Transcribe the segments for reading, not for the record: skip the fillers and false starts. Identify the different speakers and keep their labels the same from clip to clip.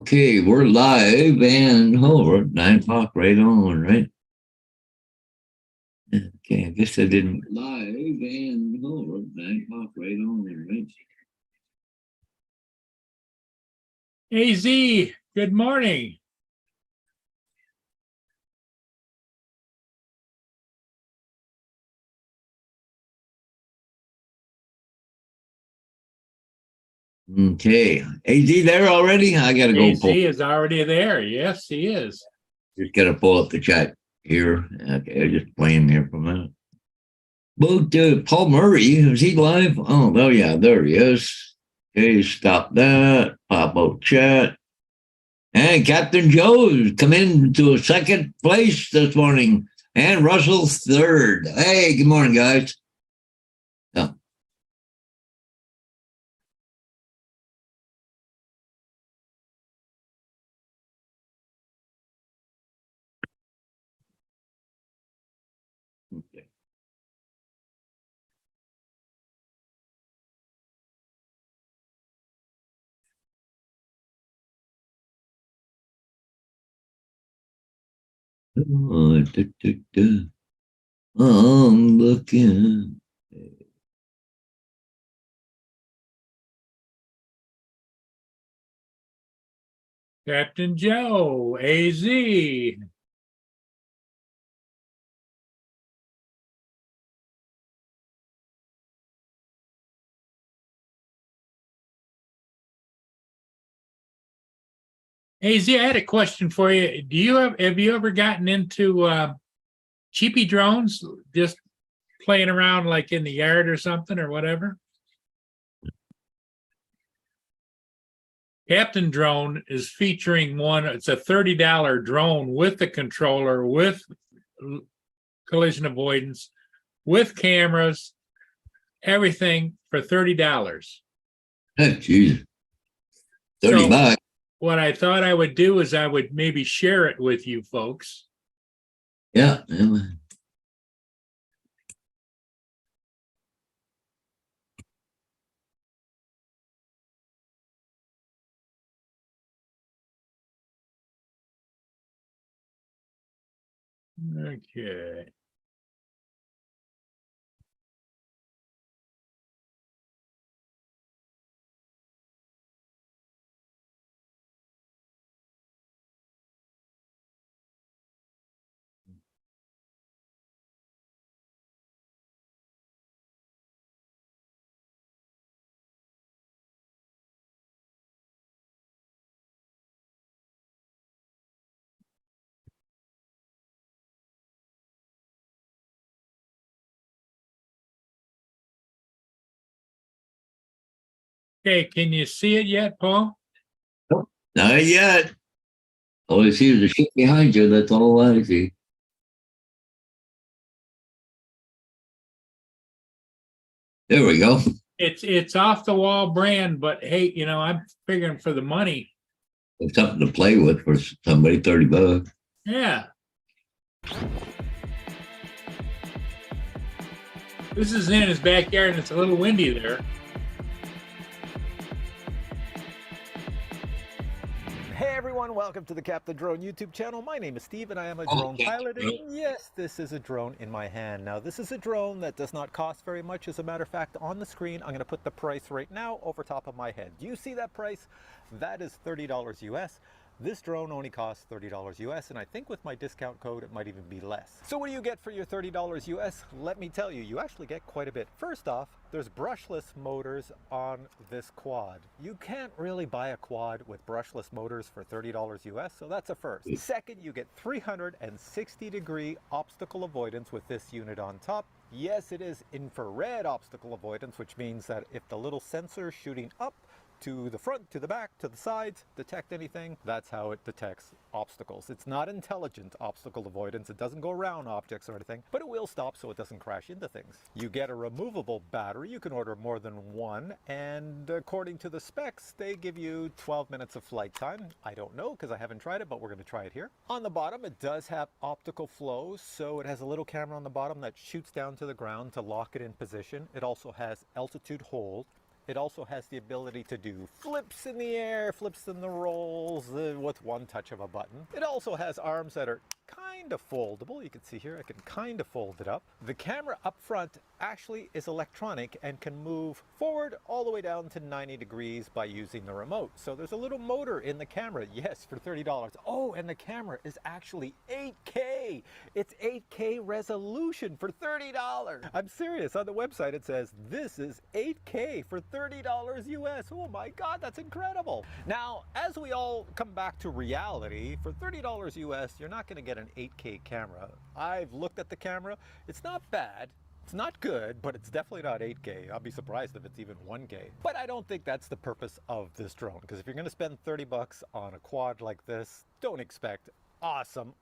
Speaker 1: Okay, we're live and we're at 9 o'clock right on, right? Okay, I guess I didn't. Live and we're at 9 o'clock right on, right?
Speaker 2: AZ, good morning.
Speaker 1: Okay, AZ there already? I gotta go
Speaker 2: AZ
Speaker 1: pull.
Speaker 2: is already there. Yes, he is.
Speaker 1: Just gotta pull up the chat here. Okay, I'm just playing here for a minute. But Paul Murray, is he live? Oh, yeah, there he is. Okay, stop that. Pop out chat. And Captain Joe's come into a second place this morning, and Russell third. Hey, good morning, guys. Oh. Okay. Oh, I'm looking.
Speaker 2: Captain Joe, AZ. AZ, I had a question for you. Have you ever gotten into cheapy drones, just playing around like in the yard or something or whatever? Captain Drone is featuring one. It's a $30 drone with the controller, with collision avoidance, with cameras, everything for $30.
Speaker 1: Oh, geez. 30
Speaker 2: So
Speaker 1: bucks.
Speaker 2: what I thought I would do is I would maybe share it with you folks.
Speaker 1: Yeah.
Speaker 2: Okay. Okay, can you see it yet, Paul?
Speaker 1: Nope. Not yet. All I see is the shit behind you. That's all I see. There we go.
Speaker 2: It's off the wall brand, but hey, I'm figuring for the money.
Speaker 1: It's something to play with for somebody, 30 bucks.
Speaker 2: Yeah. This is in his backyard and it's a little windy there.
Speaker 3: Hey everyone, welcome to the Captain Drone YouTube channel. My name is Steve and I am a drone pilot. And yes, this is a drone in my hand. Now this is a drone that does not cost very much. As a matter of fact, on the screen, I'm going to put the price right now over top of my head. Do you see that price? That is $30 US. This drone only costs $30 US, and I think with my discount code it might even be less. So what do you get for your $30 US? Let me tell you, you actually get quite a bit. First off, there's brushless motors on this quad. You can't really buy a quad with brushless motors for $30 US, so that's a first. Second, you get 360-degree obstacle avoidance with this unit on top. Yes, it is infrared obstacle avoidance, which means that if the little sensor shooting up to the front, to the back, to the sides, detect anything, that's how it detects obstacles. It's not intelligent obstacle avoidance. It doesn't go around objects or anything, but it will stop so it doesn't crash into things. You get a removable battery. You can order more than one, and according to the specs, they give you 12 minutes of flight time. I don't know because I haven't tried it, but we're going to try it here. On the bottom, it does have optical flow, so it has a little camera on the bottom that shoots down to the ground to lock it in position. It also has altitude hold. It also has the ability to do flips in the air, flips in the rolls with one touch of a button. It also has arms that are kind of foldable. You can see here, I can kind of fold it up. The camera up front actually is electronic and can move forward all the way down to 90 degrees by using the remote. So there's a little motor in the camera, yes, for $30. Oh, and the camera is actually 8K. It's 8K resolution for $30. I'm serious. On the website it says this is 8K for $30 US. Oh my God, that's incredible. Now, as we all come back to reality, for $30 US, you're not going to get an 8K camera. I've looked at the camera. It's not bad. It's not good, but it's definitely not 8K. I'll be surprised if it's even 1K. But I don't think that's the purpose of this drone, because if you're going to spend 30 bucks on a quad like this, don't expect awesome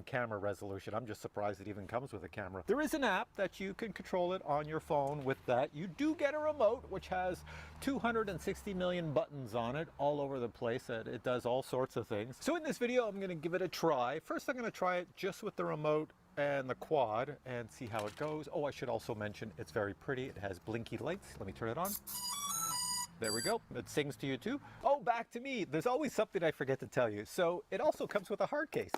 Speaker 3: camera resolution. I'm just surprised it even comes with a camera. There is an app that you can control it on your phone. With that, you do get a remote which has 260 million buttons on it all over the place. It does all sorts of things. So in this video, I'm going to give it a try. First, I'm going to try it just with the remote and the quad and see how it goes. Oh, I should also mention it's very pretty. It has blinky lights. Let me turn it on. There we go. It sings to you too. Oh, back to me. There's always something I forget to tell you. So it also comes with a hard case.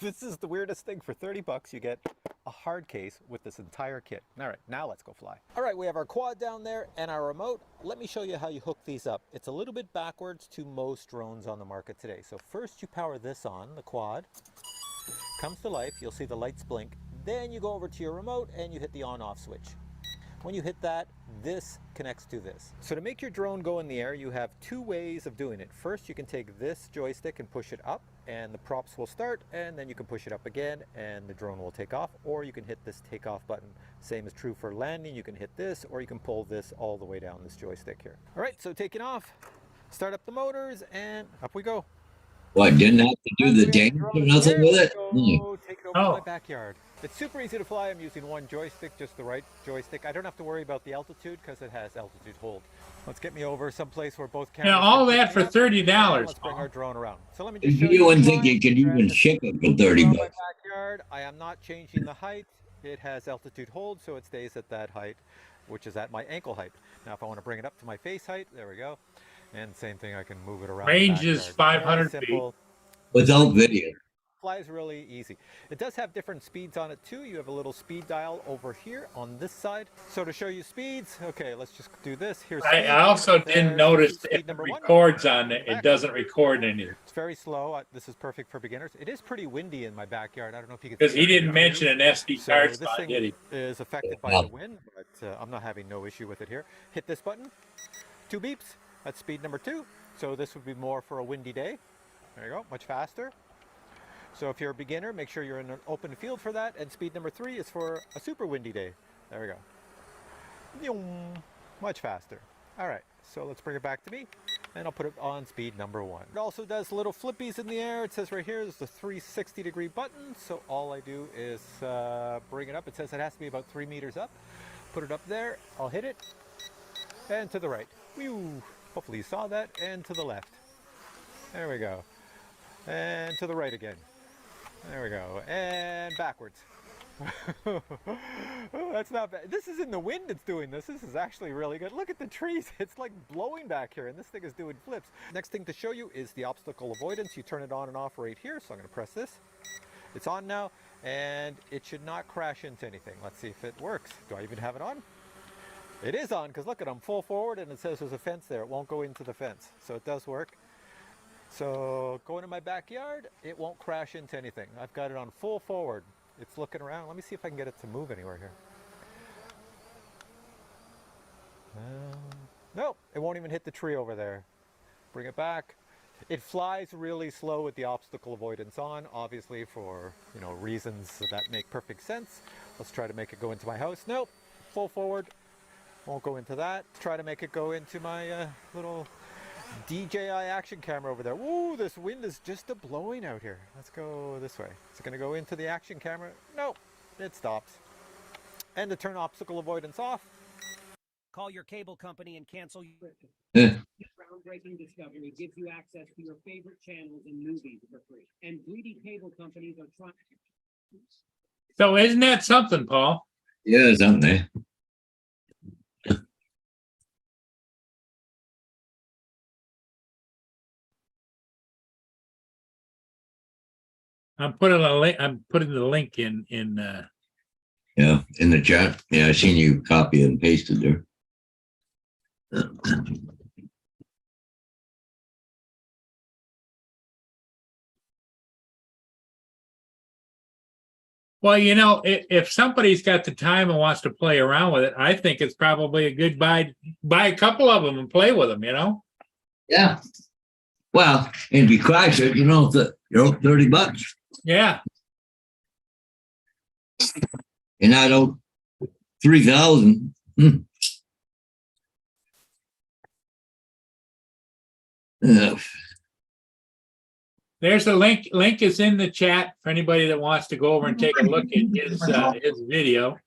Speaker 3: This is the weirdest thing. For 30 bucks, you get a hard case with this entire kit. All right, now let's go fly. All right, we have our quad down there and our remote. Let me show you how you hook these up. It's a little bit backwards to most drones on the market today. So first you power this on, the quad. Comes to life, you'll see the lights blink. Then you go over to your remote and you hit the on-off switch. When you hit that, this connects to this. So to make your drone go in the air, you have two ways of doing it. First, you can take this joystick and push it up and the props will start, and then you can push it up again and the drone will take off, or you can hit this takeoff button. Same is true for landing. You can hit this, or you can pull this all the way down this joystick here. All right, so taking off, start up the motors and up we go.
Speaker 1: What, didn't have to do the dance or nothing with it?
Speaker 3: Take it over to my backyard. It's super easy to fly. I'm using one joystick, just the right joystick. I don't have to worry about the altitude because it has altitude hold. Let's get me over someplace where both cameras.
Speaker 2: Now, all that for $30.
Speaker 3: Let's bring our drone around. So let me just show
Speaker 1: You wouldn't think you could even ship it for 30 bucks.
Speaker 3: My backyard. I am not changing the height. It has altitude hold, so it stays at that height, which is at my ankle height. Now, if I want to bring it up to my face height, there we go. And same thing, I can move it around.
Speaker 2: Range is 500 feet.
Speaker 1: Without video.
Speaker 3: Flies really easy. It does have different speeds on it too. You have a little speed dial over here on this side. So to show you speeds, okay, let's just do this. Here's
Speaker 2: I also didn't notice if it records on it. It doesn't record anything.
Speaker 3: It's very slow. This is perfect for beginners. It is pretty windy in my backyard. I don't know if you can.
Speaker 2: Because he didn't mention an SD card
Speaker 3: slot,
Speaker 2: did he?
Speaker 3: Is affected by the wind, but I'm not having no issue with it here. Hit this button. 2 beeps. That's speed number 2. So this would be more for a windy day. There you go. Much faster. So if you're a beginner, make sure you're in an open field for that. And speed number 3 is for a super windy day. There we go. Much faster. All right, so let's bring it back to me. And I'll put it on speed number 1. It also does little flippies in the air. It says right here is the 360-degree button. So all I do is bring it up. It says it has to be about 3 meters up. Put it up there. I'll hit it. And to the right. Whew. Hopefully you saw that. And to the left. There we go. And to the right again. There we go. And backwards. Oh, that's not bad. This is in the wind it's doing this. This is actually really good. Look at the trees. It's like blowing back here, and this thing is doing flips. Next thing to show you is the obstacle avoidance. You turn it on and off right here. So I'm going to press this. It's on now, and it should not crash into anything. Let's see if it works. Do I even have it on? It is on, because look at I'm full forward, and it says there's a fence there. It won't go into the fence. So it does work. So going to my backyard, it won't crash into anything. I've got it on full forward. It's looking around. Let me see if I can get it to move anywhere here. No, it won't even hit the tree over there. Bring it back. It flies really slow with the obstacle avoidance on, obviously for, reasons that make perfect sense. Let's try to make it go into my house. Nope, full forward. Won't go into that. Try to make it go into my little DJI action camera over there. Woo, this wind is just blowing out here. Let's go this way. Is it going to go into the action camera? No, it stops. And to turn obstacle avoidance off.
Speaker 4: Call your cable company and cancel your groundbreaking discovery gives you access to your favorite channels and movies for free. And greedy cable companies are trying.
Speaker 2: So isn't that something, Paul?
Speaker 1: Yeah, something.
Speaker 2: I'm putting a link. I'm putting the link in.
Speaker 1: Yeah, in the chat. Yeah, I seen you copy and pasted there.
Speaker 2: Well, if somebody's got the time and wants to play around with it, I think it's probably a good buy. Buy a couple of them and play with them.
Speaker 1: Yeah. Well, and if you crash it, you're up $30.
Speaker 2: Yeah.
Speaker 1: And I don't 3,000.
Speaker 2: There's a link. Link is in the chat for anybody that wants to go over and take a look at his video.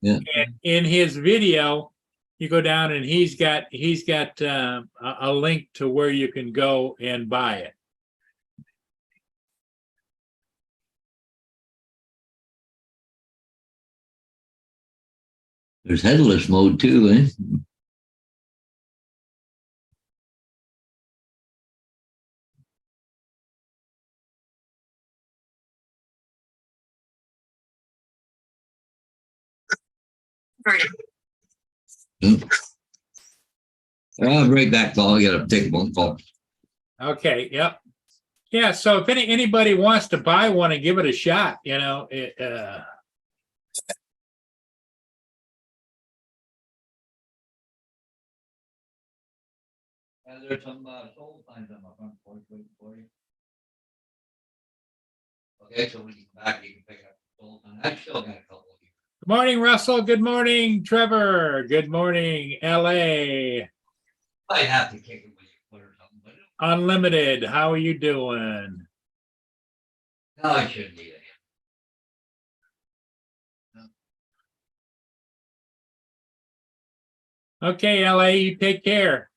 Speaker 1: Yeah.
Speaker 2: And in his video, you go down and he's got a link to where you can go and buy it.
Speaker 1: There's headless mode too, eh? I'll be right back, Paul. I got to take one call.
Speaker 2: Okay. Yep. Yeah. So if anybody wants to buy one and give it a shot,
Speaker 1: There's some soul signs on my front porch waiting for you. Okay, so when you come back, you can pick up the soul sign. I still got a couple of you.
Speaker 2: Good morning, Russell. Good morning, Trevor. Good morning, LA.
Speaker 1: Might have to kick it when you put or something, but
Speaker 2: Unlimited. How are you doing?
Speaker 1: no, I shouldn't need it.
Speaker 2: Okay, LA, you take care.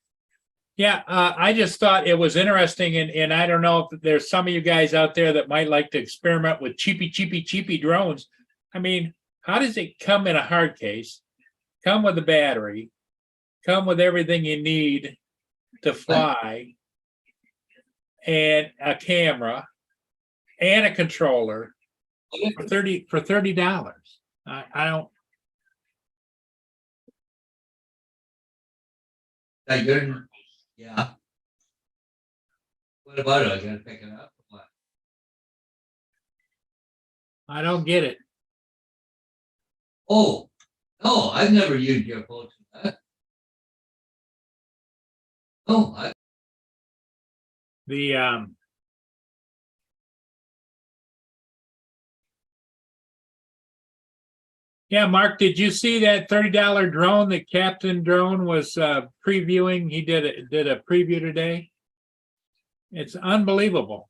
Speaker 2: Yeah, I just thought it was interesting, and I don't know if there's some of you guys out there that might like to experiment with cheapy drones. I mean, how does it come in a hard case, come with a battery, come with everything you need to fly, and a camera, and a controller for $30? I don't.
Speaker 1: That good? Yeah. What about it? I gotta pick it up or what?
Speaker 2: I don't get it.
Speaker 1: Oh, no, I've never used your phone for that. No,
Speaker 2: Yeah, Mark, did you see that $30 drone that Captain Drone was previewing? He did a preview today. It's unbelievable.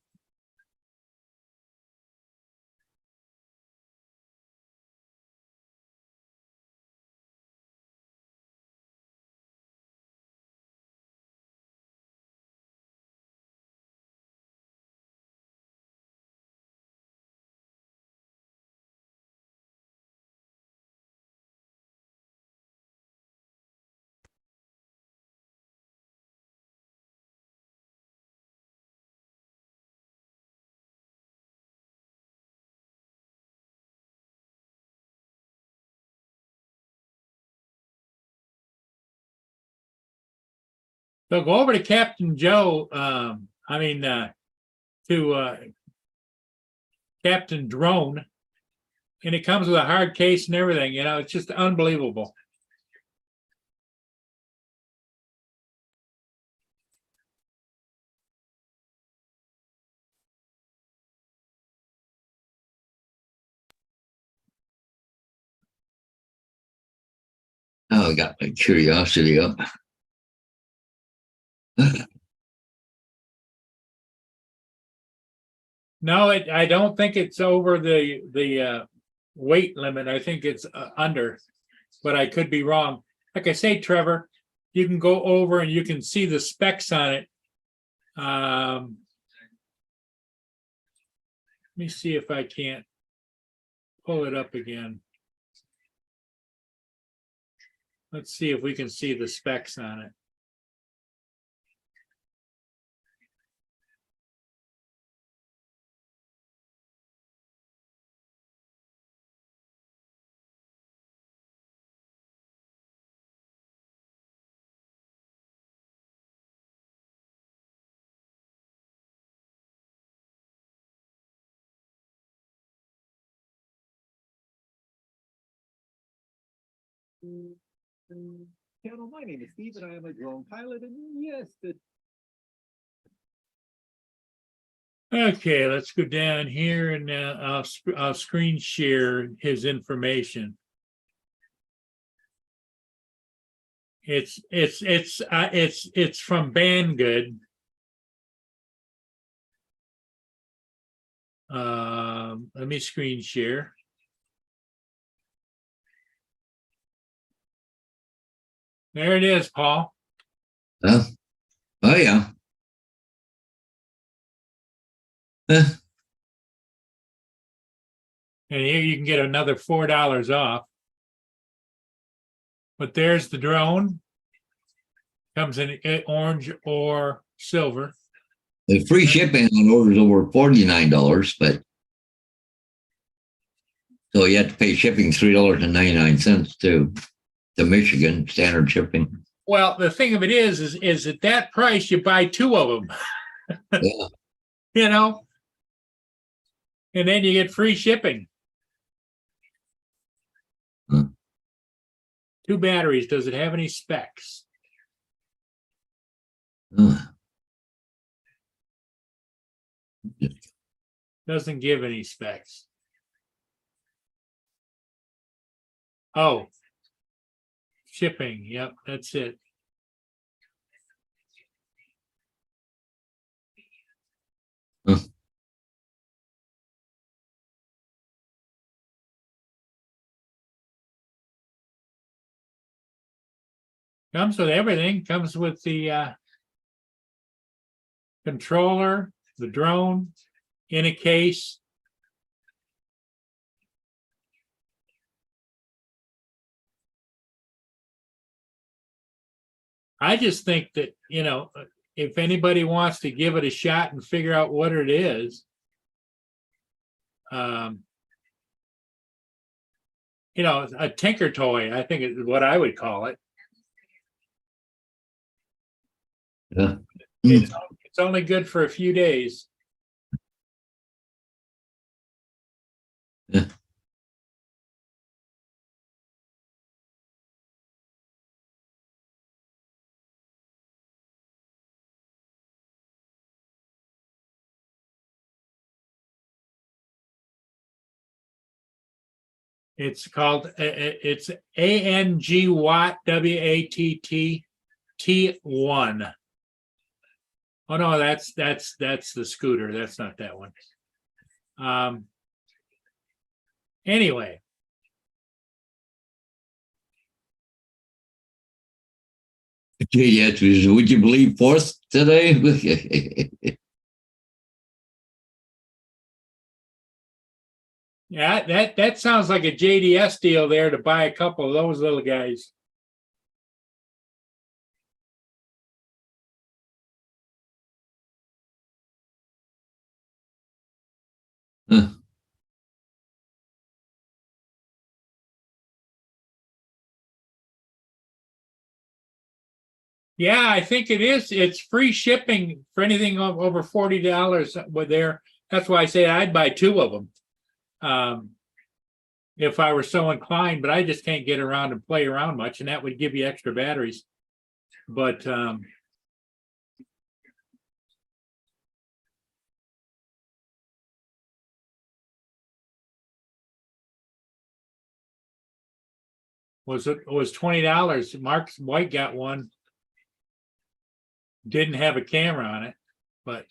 Speaker 2: So go over to Captain Joe. To Captain Drone, and it comes with a hard case and everything. It's just unbelievable.
Speaker 1: oh, I got my curiosity up.
Speaker 2: No, I don't think it's over the weight limit. I think it's under, but I could be wrong. Like I say, Trevor, you can go over and you can see the specs on it. Let me see if I can't pull it up again. Let's see if we can see the specs on it.
Speaker 3: channel. My name is Steve and I am a drone pilot. And yes,
Speaker 2: Okay, let's go down here and I'll screen share his information. It's from Banggood. Let me screen share. There it is, Paul.
Speaker 1: Oh yeah.
Speaker 2: And here you can get another $4 off. But there's the drone. Comes in orange or silver.
Speaker 1: The free shipping on orders over $49, but so you have to pay shipping $3.99 to Michigan, standard shipping.
Speaker 2: Well, the thing of it is at that price you buy 2 of them.
Speaker 1: Yeah.
Speaker 2: You know, and then you get free shipping. 2 batteries. Does it have any specs? Doesn't give any specs. Oh, shipping. Yep, that's it. Comes with everything. Comes with the controller, the drone, in a case. I just think that, you know, if anybody wants to give it a shot and figure out what it is, you know, a tinker toy, I think is what I would call it.
Speaker 1: Yeah.
Speaker 2: It's only good for a few days.
Speaker 1: Yeah.
Speaker 2: It's called, it's ANG Watt, WATT T1. Oh no, that's the scooter. That's not that one. Anyway.
Speaker 1: Yes, would you believe fourth today?
Speaker 2: Yeah, that sounds like a JDS deal there to buy a couple of those little guys. Yeah, I think it is. It's free shipping for anything over $40 with there. That's why I say I'd buy 2 of them. If I were so inclined, but I just can't get around and play around much, and that would give you extra batteries. But was $20. Mark White got one. Didn't have a camera on it, but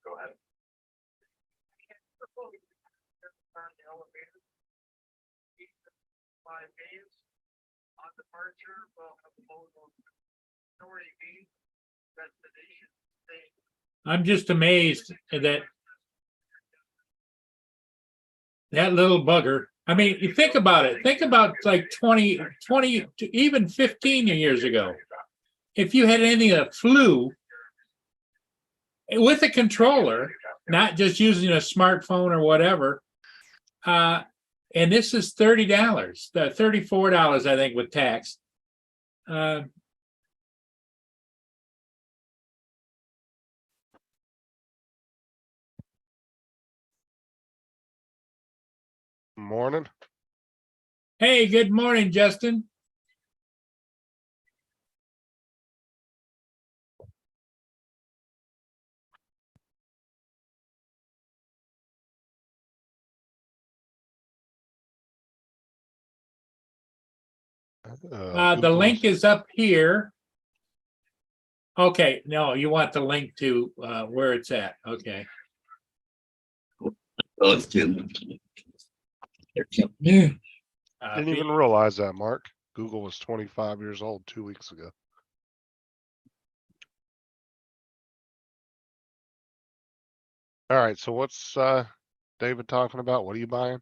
Speaker 2: go ahead. On departure, I'm just amazed that little bugger. I mean, you think about it. Think about like 20 to even 15 years ago. If you had anything that flew with a controller, not just using a smartphone or whatever, And this is $30, $34, I think, with tax.
Speaker 5: Morning.
Speaker 2: Hey, good morning, Justin. The
Speaker 5: Google's-
Speaker 2: link is up here. Okay, no, you want the link to where it's at. Okay.
Speaker 1: Oh, it's too. There's something there.
Speaker 5: Didn't even realize that, Mark. Google was 25 years old 2 weeks ago. All right, so what's David talking about? What are you buying?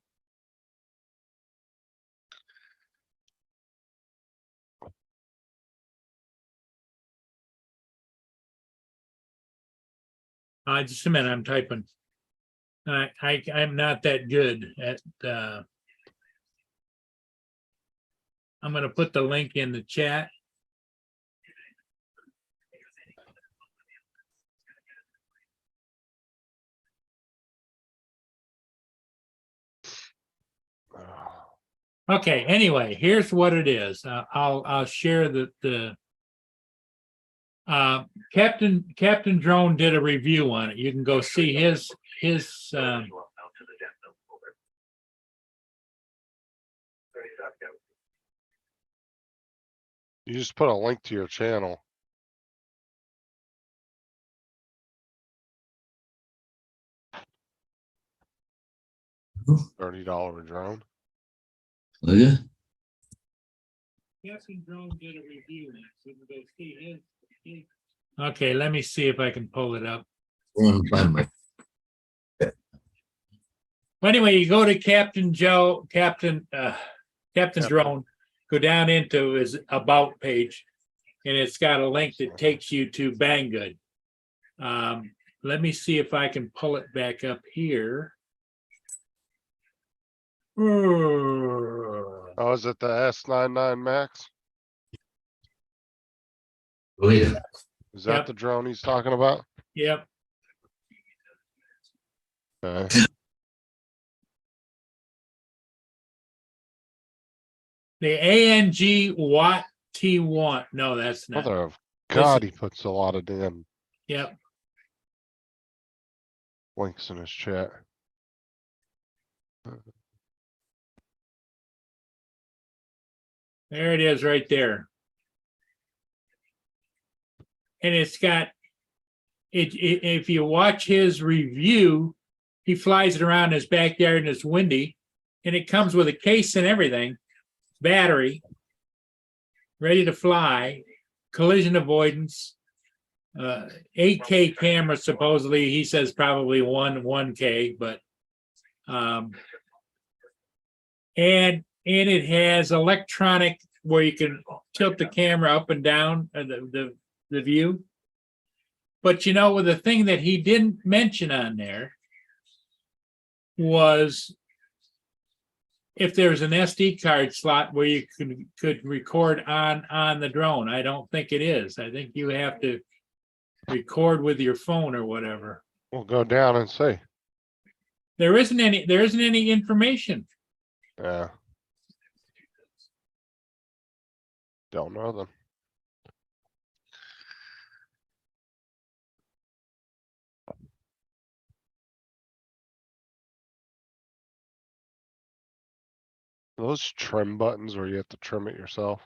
Speaker 2: Just a minute, I'm typing. I'm not that good at. I'm going to put the link in the chat. Okay. Anyway, here's what it is. I'll share the Captain Drone did a review on it. You can go see his.
Speaker 5: You just put a link to your channel. $30 drone.
Speaker 1: Oh, yeah.
Speaker 2: Captain Drone did a review on it. So you can go see his. Okay, let me see if I can pull it up.
Speaker 1: Go and find my.
Speaker 2: Well, anyway, you go to Captain Drone, go down into his about page, and it's got a link that takes you to Banggood. Let me see if I can pull it back up here.
Speaker 5: Oh, is it the S99 Max?
Speaker 1: Oh, yeah.
Speaker 5: Is that
Speaker 2: Yep.
Speaker 5: the drone he's talking about?
Speaker 2: Yep.
Speaker 5: Okay.
Speaker 2: The ANG Watt T1. No, that's not.
Speaker 5: Mother of God, he puts a lot of damn
Speaker 2: Yep.
Speaker 5: links in his chat.
Speaker 2: There it is right there. And it's got it, if you watch his review, he flies it around his backyard and it's windy, and it comes with a case and everything, battery, ready to fly, collision avoidance, 8K camera, supposedly. He says probably 1K, but and it has electronic where you can tilt the camera up and down the view. But you know, the thing that he didn't mention on there was if there's an SD card slot where you could record on the drone. I don't think it is. I think you have to record with your phone or whatever.
Speaker 5: We'll go down and see.
Speaker 2: There isn't any information.
Speaker 5: Yeah. Don't know them. Those trim buttons where you have to trim it yourself.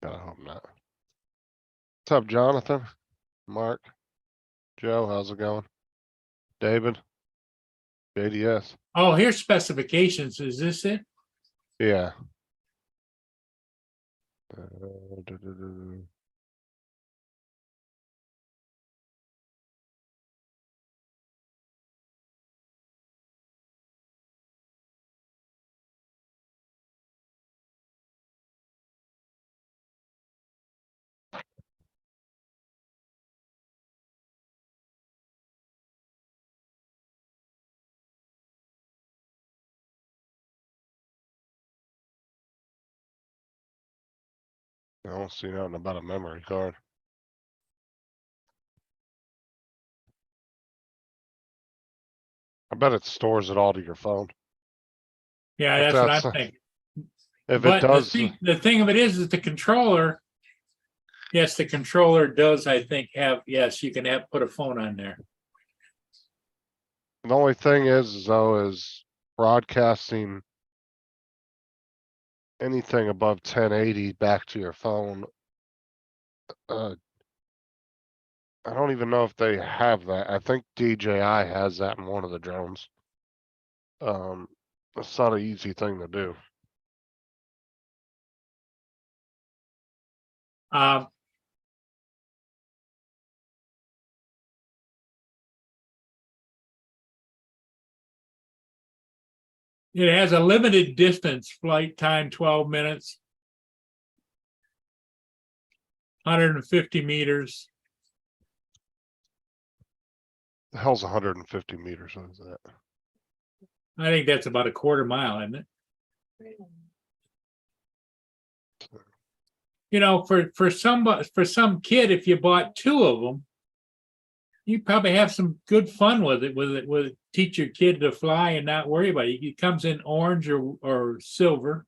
Speaker 5: God, I hope not. What's up, Jonathan? Mark? Joe, how's it going? David? JDS?
Speaker 2: Oh, here's specifications. Is this it?
Speaker 5: Yeah. I don't see nothing about a memory card. I bet it stores it all to your phone.
Speaker 2: Yeah,
Speaker 5: If
Speaker 2: that's what
Speaker 5: that's-
Speaker 2: I'm thinking.
Speaker 5: If it
Speaker 2: But
Speaker 5: does,
Speaker 2: the thing of it is the controller, yes, the controller does, I think, yes, you can put a phone on there.
Speaker 5: the only thing is though, is broadcasting anything above 1080 back to your phone. I don't even know if they have that. I think DJI has that in one of the drones. It's not an easy thing to do.
Speaker 2: Um, It has a limited distance, flight time 12 minutes, 150 meters.
Speaker 5: The hell's 150 meters? What is that?
Speaker 2: I think that's about a quarter mile, isn't it? You know, for some kid, if you bought two of them, you probably have some good fun with it. Teach your kid to fly and not worry about it. It comes in orange or silver.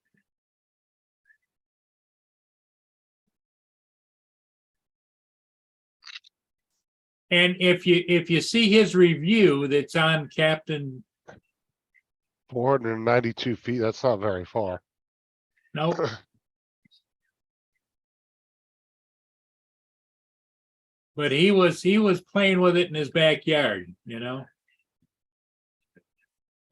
Speaker 2: And if you see his review that's on Captain,
Speaker 5: 492 feet. That's not very far.
Speaker 2: nope. But he was playing with it in his backyard, you know.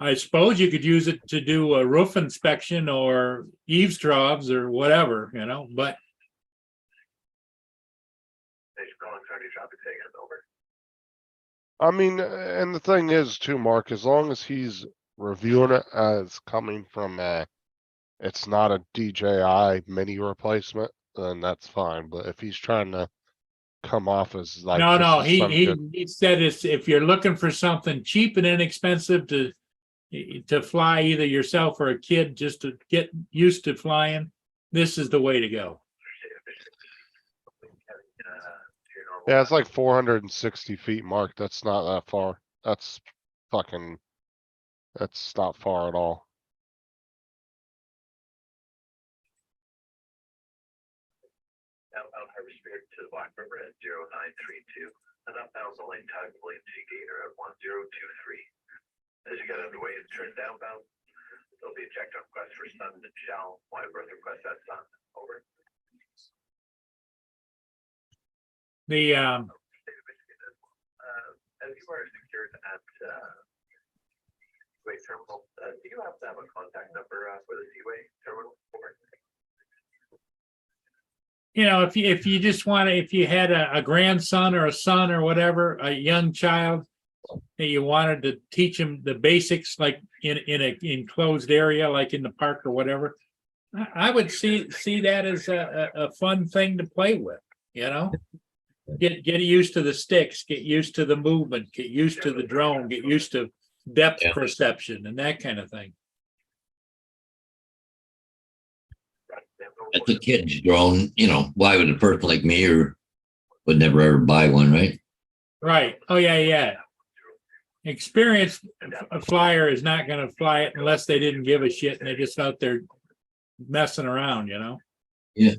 Speaker 2: I suppose you could use it to do a roof inspection or eavesdrops or whatever, you know, but
Speaker 5: I mean, and the thing is too, Mark, as long as he's reviewing it as coming from it's not a DJI mini replacement, then that's fine. But if he's trying to come off as like,
Speaker 2: no,
Speaker 5: this is some good-
Speaker 2: he said it's if you're looking for something cheap and inexpensive to fly either yourself or a kid just to get used to flying, this is the way to go.
Speaker 5: Yeah, it's like 460 feet, Mark. That's not that far. That's not far at all.
Speaker 6: Outbound Harbor Spirit to the Black River at 0932, and outbound the lane time Williamson Gator at 1023. As you get underway and turn downbound, there'll be a checked request for sun and shell. Wide berth request at sun. Over.
Speaker 2: The
Speaker 6: As you are secured at Seaway Terminal, do you have to have a contact number for the Seaway Terminal? Over.
Speaker 2: you know, if you just want to, if you had a grandson or a son or whatever, a young child, and you wanted to teach him the basics, like in an enclosed area, like in the park or whatever, I would see that as a fun thing to play with. You know, get used to the sticks, get used to the movement, get used to the drone, get used to depth perception and that kind of thing.
Speaker 1: That's a kid's drone, you know, why would a person like me or would never ever buy one, right?
Speaker 2: Right. Oh yeah. Experienced flyer is not going to fly it unless they didn't give a shit and they're just out there messing around, you know?
Speaker 1: Yeah.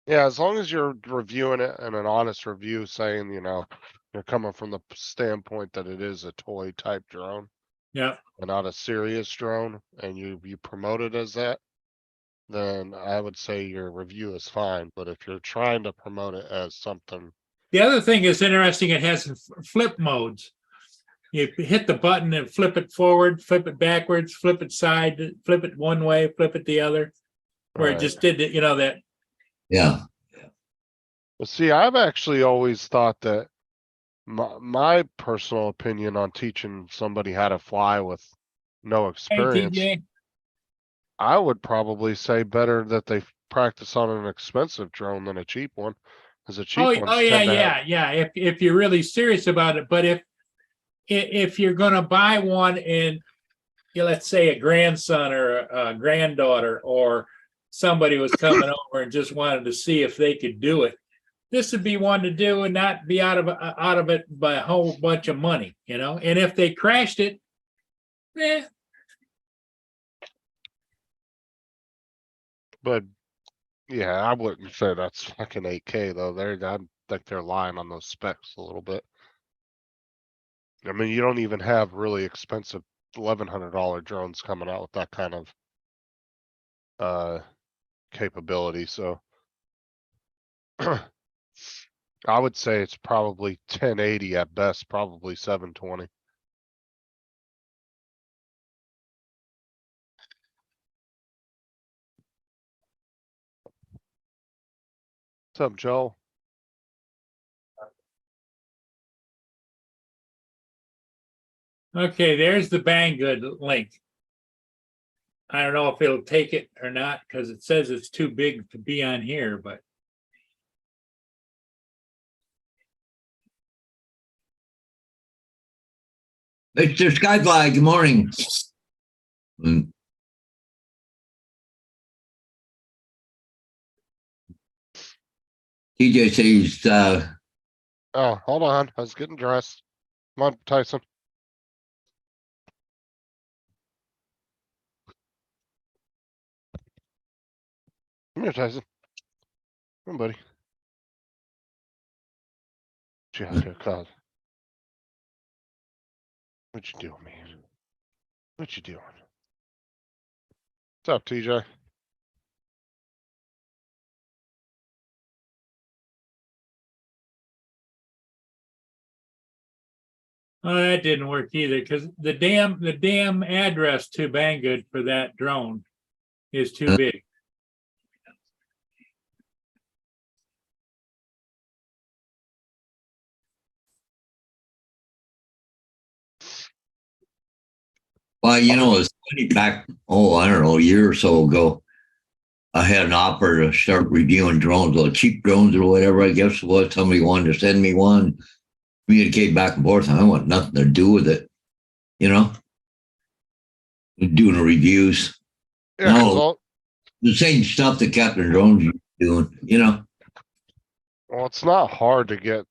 Speaker 5: Yeah, as long as you're reviewing it in an honest review saying, you know, you're coming from the standpoint that it is a toy type drone
Speaker 2: Yeah.
Speaker 5: and not a serious drone, and you promote it as that, then I would say your review is fine. But if you're trying to promote it as something,
Speaker 2: The other thing is interesting, it has flip modes. You hit the button and flip it forward, flip it backwards, flip it side, flip it one way, flip it the other, where it
Speaker 5: Right.
Speaker 2: just did it, you know, that.
Speaker 1: Yeah.
Speaker 5: well, see, I've actually always thought that my personal opinion on teaching somebody how to fly with no
Speaker 2: Hey,
Speaker 5: experience,
Speaker 2: TJ,
Speaker 5: I would probably say better that they practice on an expensive drone than a cheap one. Because the cheap
Speaker 2: Oh,
Speaker 5: ones
Speaker 2: oh yeah,
Speaker 5: tend to
Speaker 2: yeah,
Speaker 5: have,
Speaker 2: yeah. If you're really serious about it, but if you're gonna buy one and let's say a grandson or a granddaughter or somebody was coming over and just wanted to see if they could do it, this would be one to do and not be out of it by a whole bunch of money, you know. And if they crashed it,
Speaker 5: but yeah, I wouldn't say that's fucking 8K though. I think they're lying on those specs a little bit. I mean, you don't even have really expensive $1,100 drones coming out with that kind of capability. So I would say it's probably 1080 at best, probably 720. What's up, Joe?
Speaker 2: okay, there's the Banggood link. I don't know if it'll take it or not because it says it's too big to be on here, but
Speaker 1: Mr. Skyfly, good morning. TJ says,
Speaker 5: Oh, hold on. I was getting dressed. Come on, Tyson. Come here, Tyson. Come on, buddy. What you out there, cuz? What you doing, man? What you doing? What's up, TJ?
Speaker 2: that didn't work either because the damn address to Banggood for that drone is too big.
Speaker 1: well, you know, it's funny back, I don't know, a year or so ago, I had an offer to start reviewing drones, or cheap drones or whatever, I guess it was. Somebody wanted to send me one, communicate back and forth. And I want nothing to do with it, you know, doing the reviews.
Speaker 5: Yeah,
Speaker 1: No, the same stuff that Captain Drones is doing, you know.
Speaker 5: well, it's not hard to get,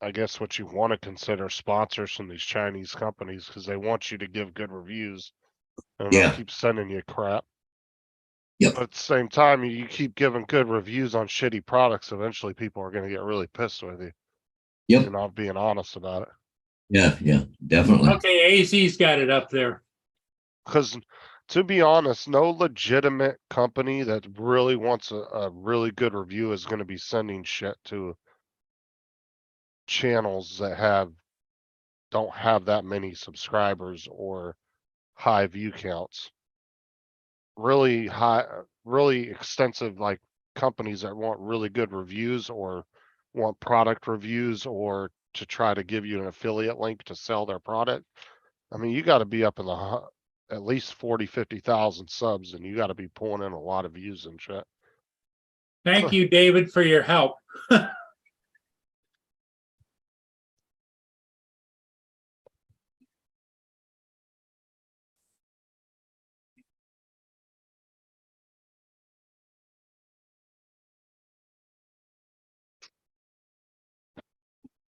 Speaker 5: I guess, what you want to consider sponsors from these Chinese companies because they want you to give good reviews and they'll
Speaker 1: Yeah.
Speaker 5: keep sending you crap.
Speaker 1: Yep.
Speaker 5: But at the same time, you keep giving good reviews on shitty products, eventually people are going to get really pissed with you. If
Speaker 1: Yep.
Speaker 5: you're not being honest about it.
Speaker 1: Yeah, definitely.
Speaker 2: Okay, AZ's got it up there.
Speaker 5: Because to be honest, no legitimate company that really wants a really good review is going to be sending shit to channels that don't have that many subscribers or high view counts. Really extensive like companies that want really good reviews or want product reviews or to try to give you an affiliate link to sell their product. I mean, you got to be up in the at least 40-50,000 subs and you got to be pulling in a lot of views and shit.
Speaker 2: Thank you, David, for your help.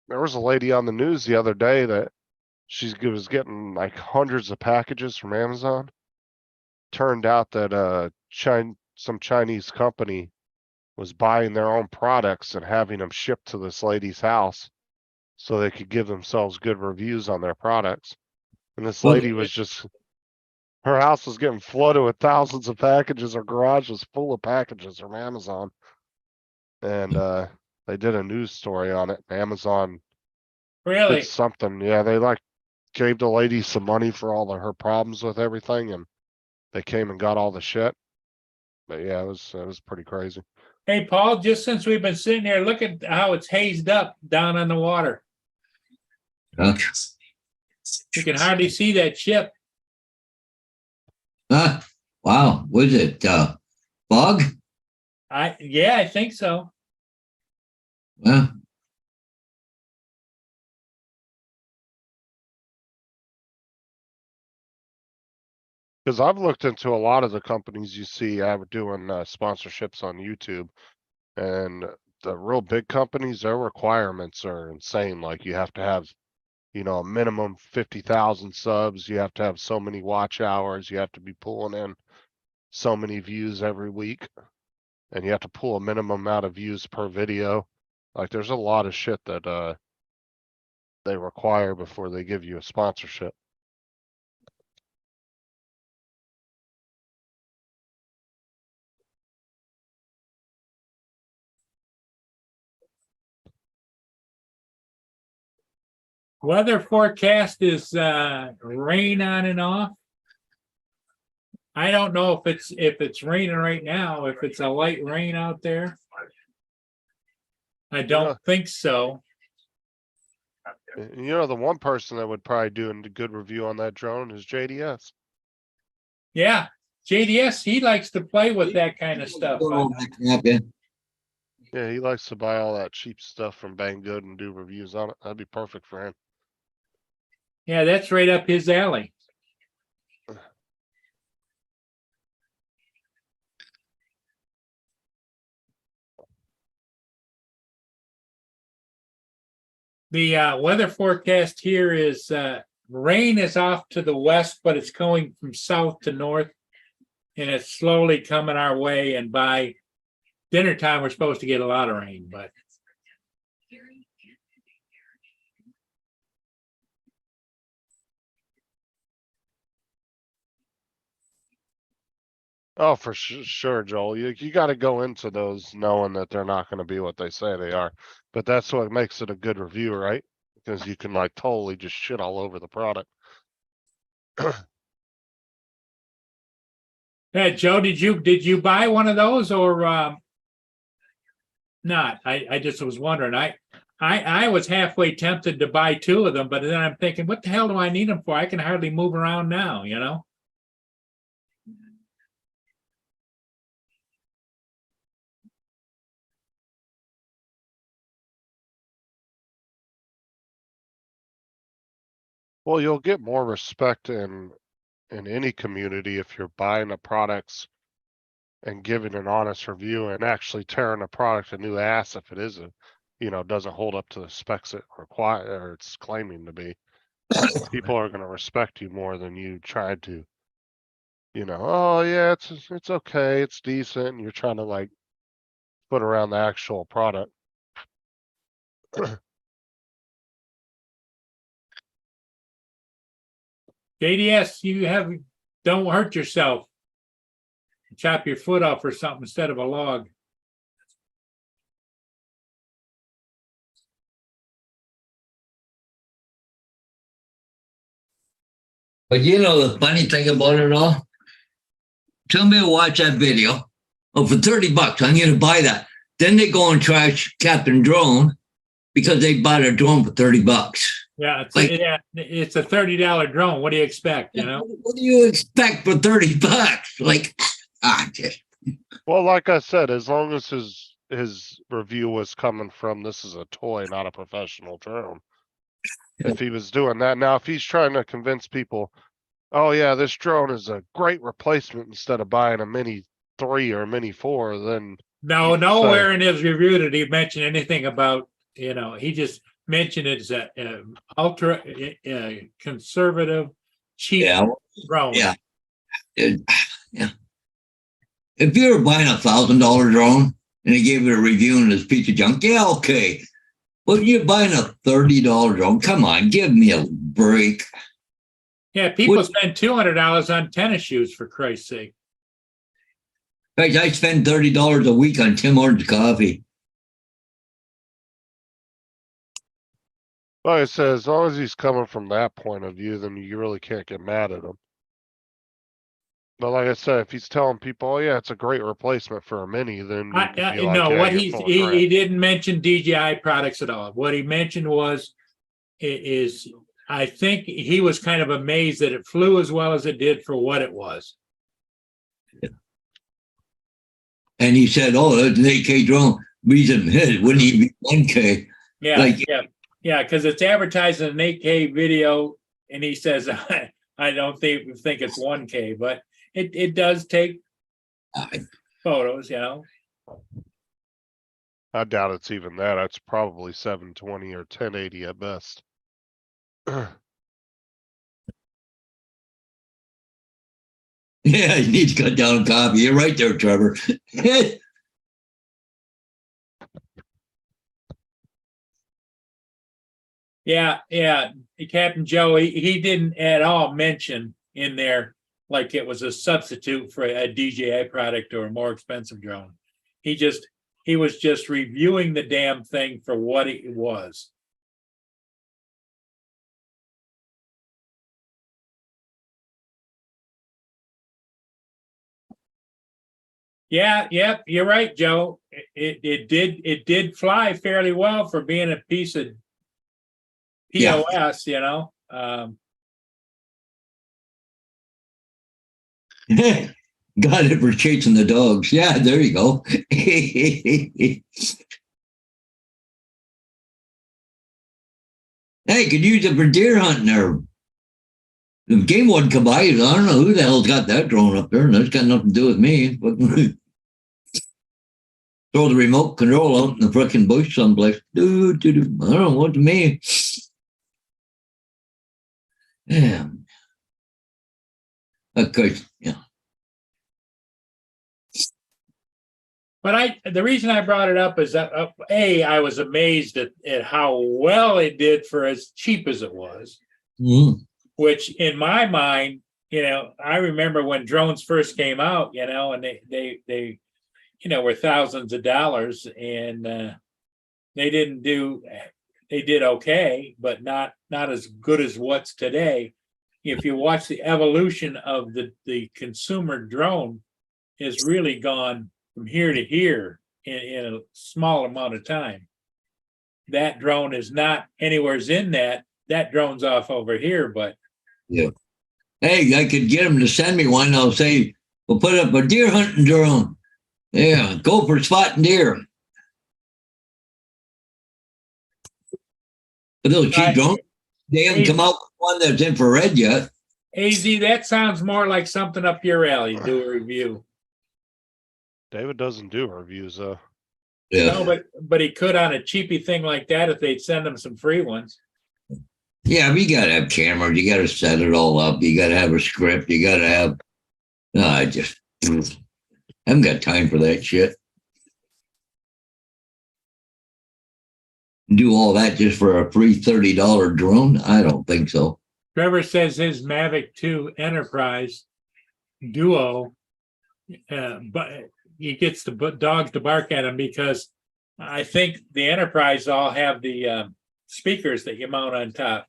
Speaker 5: There was a lady on the news the other day that she was getting like hundreds of packages from Amazon. Turned out that some Chinese company was buying their own products and having them shipped to this lady's house so they could give themselves good reviews on their products. And this lady was her house was getting flooded with thousands of packages. Her garage was full of packages from Amazon. And they did a news story on it. Amazon
Speaker 2: Really?
Speaker 5: did something. Yeah, they like gave the lady some money for all of her problems with everything and they came and got all the shit. But yeah, it was pretty crazy.
Speaker 2: Hey, Paul, just since we've been sitting here, look at how it's hazed up down on the water.
Speaker 1: Huh?
Speaker 2: You can hardly see that ship.
Speaker 1: Wow. Was it fog?
Speaker 2: Yeah, I think so.
Speaker 1: Well,
Speaker 5: Because I've looked into a lot of the companies you see doing sponsorships on YouTube, and the real big companies, their requirements are insane. Like you have to have, a minimum 50,000 subs. You have to have so many watch hours. You have to be pulling in so many views every week, and you have to pull a minimum amount of views per video. Like there's a lot of shit that they require before they give you a sponsorship.
Speaker 2: Weather forecast is rain on and off. I don't know if it's raining right now, if it's a light rain out there. I don't think so.
Speaker 5: The one person that would probably do a good review on that drone is JDS.
Speaker 2: Yeah, JDS, he likes to play with that kind of stuff.
Speaker 5: Yeah, he likes to buy all that cheap stuff from Banggood and do reviews on it. That'd be perfect for him.
Speaker 2: Yeah, that's right up his alley. The weather forecast here is rain is off to the west, but it's going from south to north, and it's slowly coming our way. And by dinner time, we're supposed to get a lot of rain, but
Speaker 5: Oh, for sure, Joel. You got to go into those knowing that they're not going to be what they say they are. But that's what makes it a good review, right? Because you can like totally just shit all over the product.
Speaker 2: yeah, Joe, did you buy one of those or not? I just was wondering. I was halfway tempted to buy two of them, but then I'm thinking, what the hell do I need them for? I can hardly move around now, you know?
Speaker 5: Well, you'll get more respect in any community if you're buying the products and giving an honest review and actually tearing the product a new ass if it isn't, doesn't hold up to the specs it require or it's claiming to be. People are going to respect you more than you tried to, oh yeah, it's okay, it's decent, and you're trying to like put around the actual product.
Speaker 2: JDS, don't hurt yourself. Chop your foot off or something instead of a log.
Speaker 1: but the funny thing about it all, somebody will watch that video. Oh, for $30, I'm going to buy that. Then they go and trash Captain Drone because they bought a drone for $30.
Speaker 2: Yeah, it's a $30 drone. What do you expect?
Speaker 1: What do you expect for $30? Like, just.
Speaker 5: Well, like I said, as long as his review was coming from this is a toy, not a professional drone. If he was doing that now, if he's trying to convince people, oh yeah, this drone is a great replacement instead of buying a Mini 3 or Mini 4, then
Speaker 2: nowhere in his review did he mention anything about he just mentioned it's a ultra conservative cheap drone.
Speaker 1: Yeah. Yeah. If you were buying $1,000 drone and they gave it a review and it's a piece of junk, yeah, okay. But you're buying a $30 drone. Come on, give me a break.
Speaker 2: Yeah, people spend $200 on tennis shoes for Christ's sake.
Speaker 1: In fact, I spend $30 a week on Tim Hortons coffee.
Speaker 5: Like I said, as long as he's coming from that point of view, then you really can't get mad at him. But like I said, if he's telling people, "Oh yeah, it's a great replacement for a Mini," then
Speaker 2: he didn't mention DJI products at all. What he mentioned is I think he was kind of amazed that it flew as well as it did for what it was.
Speaker 1: And he said, "Oh, it's an 8K drone." reason it wouldn't even be 1K.
Speaker 2: Yeah,
Speaker 1: Like-
Speaker 2: yeah, because it's advertising an 8K video, and he says, I don't think it's 1K, but it does take photos, you know.
Speaker 5: I doubt it's even that. It's probably 720 or 1080 at best.
Speaker 1: Yeah, you need to cut down copy. You're right there, Trevor.
Speaker 2: Yeah, Captain Joe, he didn't at all mention in there like it was a substitute for a DJI product or a more expensive drone. He was just reviewing the damn thing for what it was. Yeah, yep, you're right, Joe. It did fly fairly well for being a piece of
Speaker 1: Yeah.
Speaker 2: POS, you know.
Speaker 1: Got it for chasing the dogs. Yeah, there you go. Hey, could use it for deer hunting or the game wouldn't come by. I don't know who the hell's got that drone up there. That's got nothing to do with me. But throw the remote control out in the frickin' bush someplace. I don't know what to me. Yeah. Of course, yeah.
Speaker 2: But the reason I brought it up is that I was amazed at how well it did for as cheap as it was.
Speaker 1: Mm.
Speaker 2: Which in my mind, you know, I remember when drones first came out, you know, and they you know, were thousands of dollars, and they did okay, but not as good as what's today. If you watch the evolution of the consumer drone, has really gone from here to here in a small amount of time. That drone is not anywhere's in that. That drone's off over here, but
Speaker 1: Yeah. Hey, I could get them to send me one. I'll say, we'll put up a deer hunting drone. Yeah, go for spotting deer. But those cheap
Speaker 2: Right.
Speaker 1: drones, they haven't come out with one that's infrared yet.
Speaker 2: AZ, that sounds more like something up your alley. Do a review.
Speaker 5: David doesn't do reviews though.
Speaker 1: Yeah.
Speaker 2: No, but he could on a cheapy thing like that if they'd send him some free ones.
Speaker 1: Yeah, but you got to have cameras. You got to set it all up. You got to have a script. You got to have. No, I haven't got time for that shit. Do all that just for a free $30 drone? I don't think so.
Speaker 2: Trevor says his Mavic 2 Enterprise Duo, but he gets the dogs to bark at him because I think the Enterprise all have the speakers that you mount on top.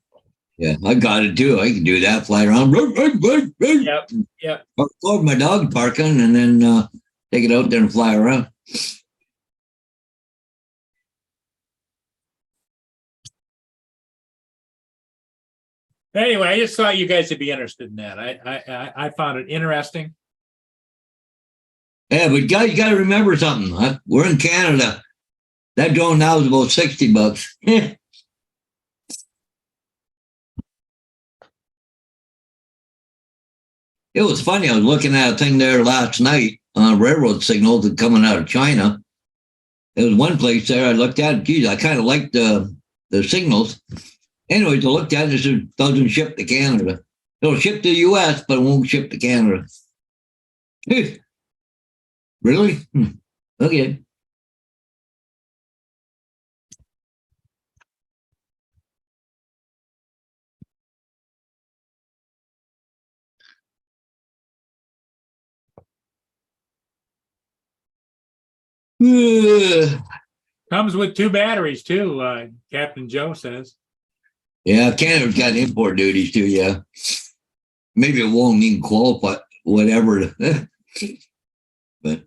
Speaker 1: Yeah, I got it too. I can do that, fly around.
Speaker 2: Yep.
Speaker 1: Record my dog barking and then take it out there and fly around.
Speaker 2: Anyway, I just thought you guys would be interested in that. I found it interesting.
Speaker 1: Yeah, but guys, you got to remember something. We're in Canada. That drone now is about $60. It was funny. I was looking at a thing there last night on a railroad signal that coming out of China. There was one place there I looked at. Geez, I kind of liked the signals. Anyways, I looked at it. It doesn't ship to Canada. It'll ship to the U.S., but it won't ship to Canada. Really? Okay.
Speaker 2: Comes with 2 batteries too, Captain Joe says.
Speaker 1: Yeah, Canada's got import duties too, yeah. Maybe it won't even qualify, whatever. But,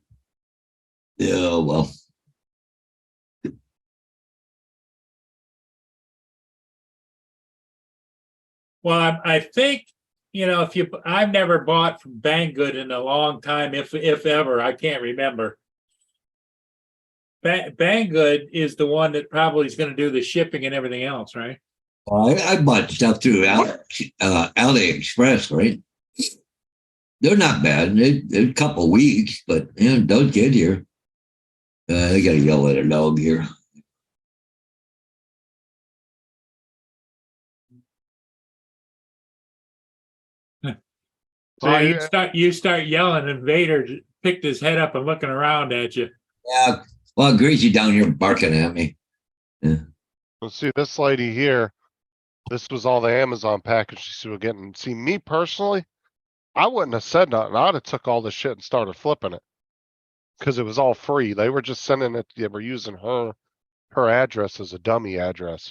Speaker 1: yeah, well.
Speaker 2: Well, I think, you know, I've never bought from Banggood in a long time, if ever, I can't remember. Banggood is the one that probably is going to do the shipping and everything else, right?
Speaker 1: I bought stuff through AliExpress, right? They're not bad. They're a couple weeks, but don't get here. I gotta yell at a dog here.
Speaker 2: Oh,
Speaker 5: See,
Speaker 2: you start yelling, and Vader picked his head up and looking around at you.
Speaker 1: Yeah, well, Greasy down here barking at me.
Speaker 5: let's see this lady here. This was all the Amazon package she was getting. See, me personally, I wouldn't have said nothing. I'd have took all the shit and started flipping it. Cause it was all free. They were just sending it, they were using her address as a dummy address.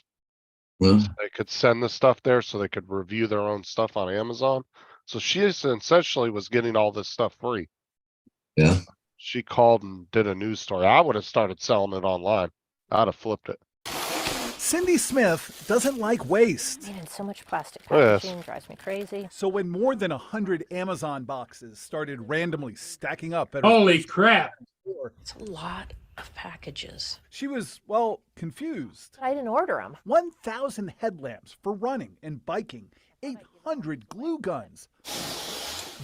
Speaker 1: Well,
Speaker 5: They could send the stuff there so they could review their own stuff on Amazon. So she essentially was getting all this stuff free.
Speaker 1: yeah.
Speaker 5: She called and did a news story. I would have started selling it online. I'd have flipped it.
Speaker 7: Cindy Smith doesn't like waste.
Speaker 8: Man, so much plastic
Speaker 5: Yes.
Speaker 8: packaging drives me crazy.
Speaker 7: So when more than 100 Amazon boxes started randomly stacking up at her
Speaker 2: Holy crap!
Speaker 7: store,
Speaker 8: It's a lot of packages.
Speaker 7: she was, well, confused.
Speaker 8: I didn't order them.
Speaker 7: 1,000 headlamps for running and biking, 800 glue guns,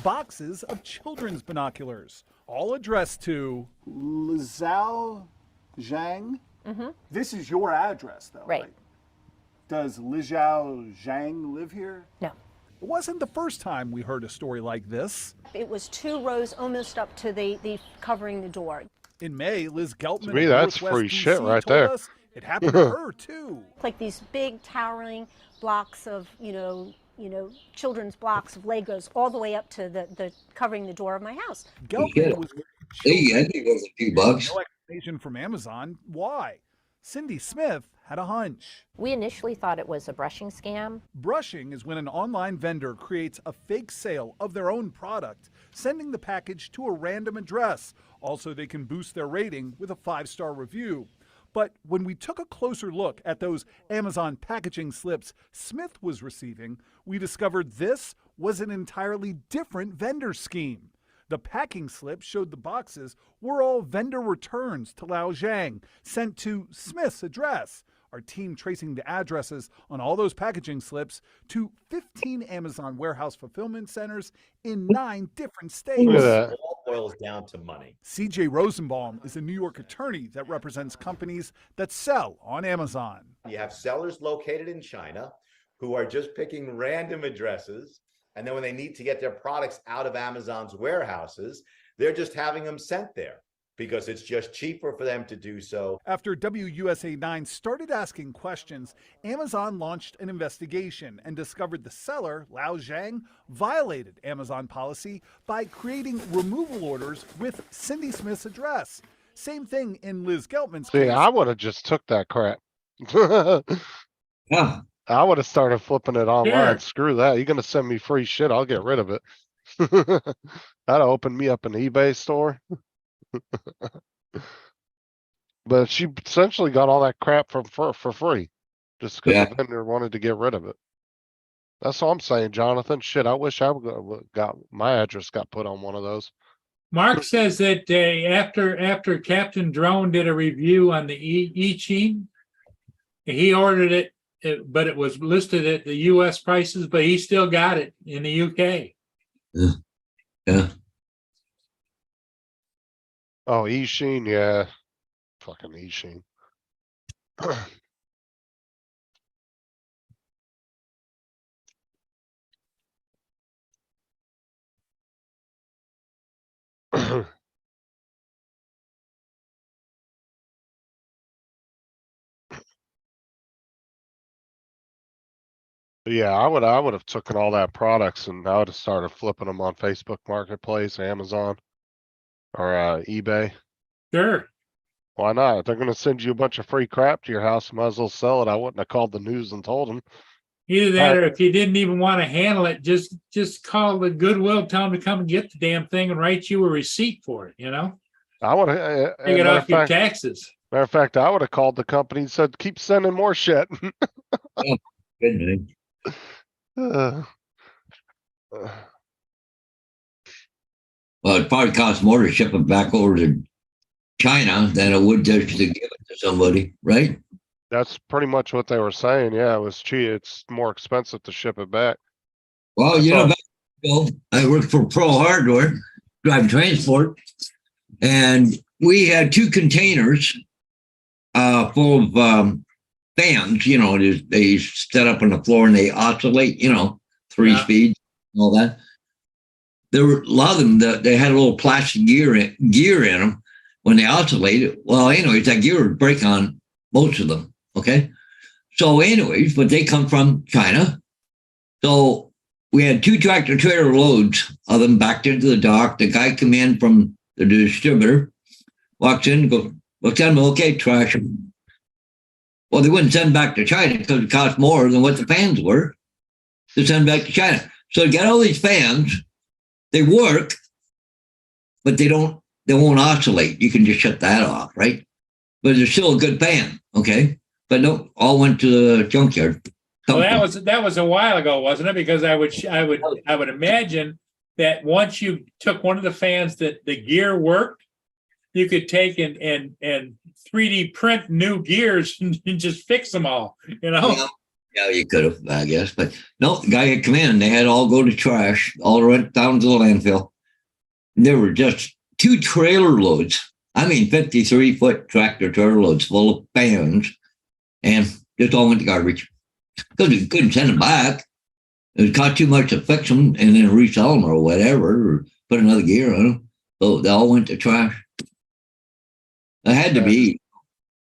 Speaker 7: boxes of children's binoculars, all addressed to Lizao Zhang. This is your address, though,
Speaker 8: Right.
Speaker 7: Does Lizao Zhang live here?
Speaker 8: No.
Speaker 7: It wasn't the first time we heard a story like this.
Speaker 9: It was 2 rows almost up to the covering the door.
Speaker 7: In May, Liz Geltman
Speaker 5: To me,
Speaker 7: of
Speaker 5: that's
Speaker 7: Northwest
Speaker 5: free
Speaker 7: DC
Speaker 5: shit right
Speaker 7: told
Speaker 5: there.
Speaker 7: us it happened to her too.
Speaker 9: Like these big towering blocks of, children's blocks of Legos all the way up to the covering the door of my house.
Speaker 1: kidding?
Speaker 7: Geltman was
Speaker 1: Hey, I think it was a few bucks.
Speaker 7: no explanation from Amazon. Why? Cindy Smith had a hunch.
Speaker 8: We initially thought it was a brushing scam.
Speaker 7: Brushing is when an online vendor creates a fake sale of their own product, sending the package to a random address. Also, they can boost their rating with a 5-star review. But when we took a closer look at those Amazon packaging slips Smith was receiving, we discovered this was an entirely different vendor scheme. The packing slip showed the boxes were all vendor returns to Lao Zhang, sent to Smith's address. Our team tracing the addresses on all those packaging slips to 15 Amazon warehouse fulfillment centers in 9 different states.
Speaker 5: Look at that.
Speaker 10: It all boils down to money.
Speaker 7: CJ Rosenbaum is a New York attorney that represents companies that sell on Amazon.
Speaker 10: You have sellers located in China who are just picking random addresses. And then when they need to get their products out of Amazon's warehouses, they're just having them sent there because it's just cheaper for them to do so.
Speaker 7: After WUSA 9 started asking questions, Amazon launched an investigation and discovered the seller, Lao Zhang, violated Amazon policy by creating removal orders with Cindy Smith's address. Same thing in Liz Geltman's
Speaker 5: See,
Speaker 7: case.
Speaker 5: I would have just took that crap.
Speaker 1: Yeah.
Speaker 5: I would have started flipping it online.
Speaker 2: Sure.
Speaker 5: Screw that. You're gonna send me free shit. I'll get rid of it. That'd open me up an eBay store. But she essentially got all that crap for free, just because
Speaker 1: Yeah.
Speaker 5: the vendor wanted to get rid of it. That's all I'm saying, Jonathan. Shit, I wish I got my address got put on one of those.
Speaker 2: Mark says that after Captain Drone did a review on the I-Ching, he ordered it, but it was listed at the U.S. prices, but he still got it in the UK.
Speaker 1: Yeah.
Speaker 5: Oh, Eachine, yeah. Fucking Eachine. Yeah, I would have taken all that products and I would have started flipping them on Facebook Marketplace, Amazon, or eBay.
Speaker 2: Sure.
Speaker 5: Why not? They're gonna send you a bunch of free crap to your house. Might as well sell it. I wouldn't have called the news and told them.
Speaker 2: Either that, or if you didn't even want to handle it, just call the Goodwill, tell them to come and get the damn thing and write you a receipt for it,
Speaker 5: I would have.
Speaker 2: Take it off your taxes.
Speaker 5: Matter of fact, I would have called the company and said, "Keep sending more shit."
Speaker 1: Good man.
Speaker 5: Uh,
Speaker 1: Well, it probably costs more to ship it back over to China than it would just to give it to somebody, right?
Speaker 5: That's pretty much what they were saying. Yeah, it was cheap. It's more expensive to ship it back.
Speaker 1: Well,
Speaker 5: That's
Speaker 1: you know,
Speaker 5: all.
Speaker 1: back ago, I worked for Pro Hardware, drive transport, and we had 2 containers full of fans. You know, they set up on the floor and they oscillate. You know, 3
Speaker 2: Yeah.
Speaker 1: speeds, and all that. There were a lot of them that they had a little plastic gear in them when they oscillated. Well, anyways, that gear would break on most of them. Okay, so anyways, but they come from China, so we had 2 tractor trailer loads of them backed into the dock. The guy come in from the distributor, walks in, goes, looks at them, okay, trash them. Well, they wouldn't send back to China because it cost more than what the fans were to send back to China. So to get all these fans, they work, but they won't oscillate. You can just shut that off, right? But they're still a good fan, okay? But no, all went to the junkyard.
Speaker 2: Well, that was a while ago, wasn't it? Because I would imagine that once you took one of the fans that the gear worked, you could take and 3D print new gears and just fix them all, you know?
Speaker 1: Yeah, you could have, I guess. But no, the guy had come in and they had all go to trash, all went down to the landfill. And there were just 2 trailer loads. I mean, 53-foot tractor trailer loads full of fans, and just all went to garbage. Because you couldn't send them back. It cost too much to fix them and then resell them or whatever, or put another gear on them. So they all went to trash. It had to be,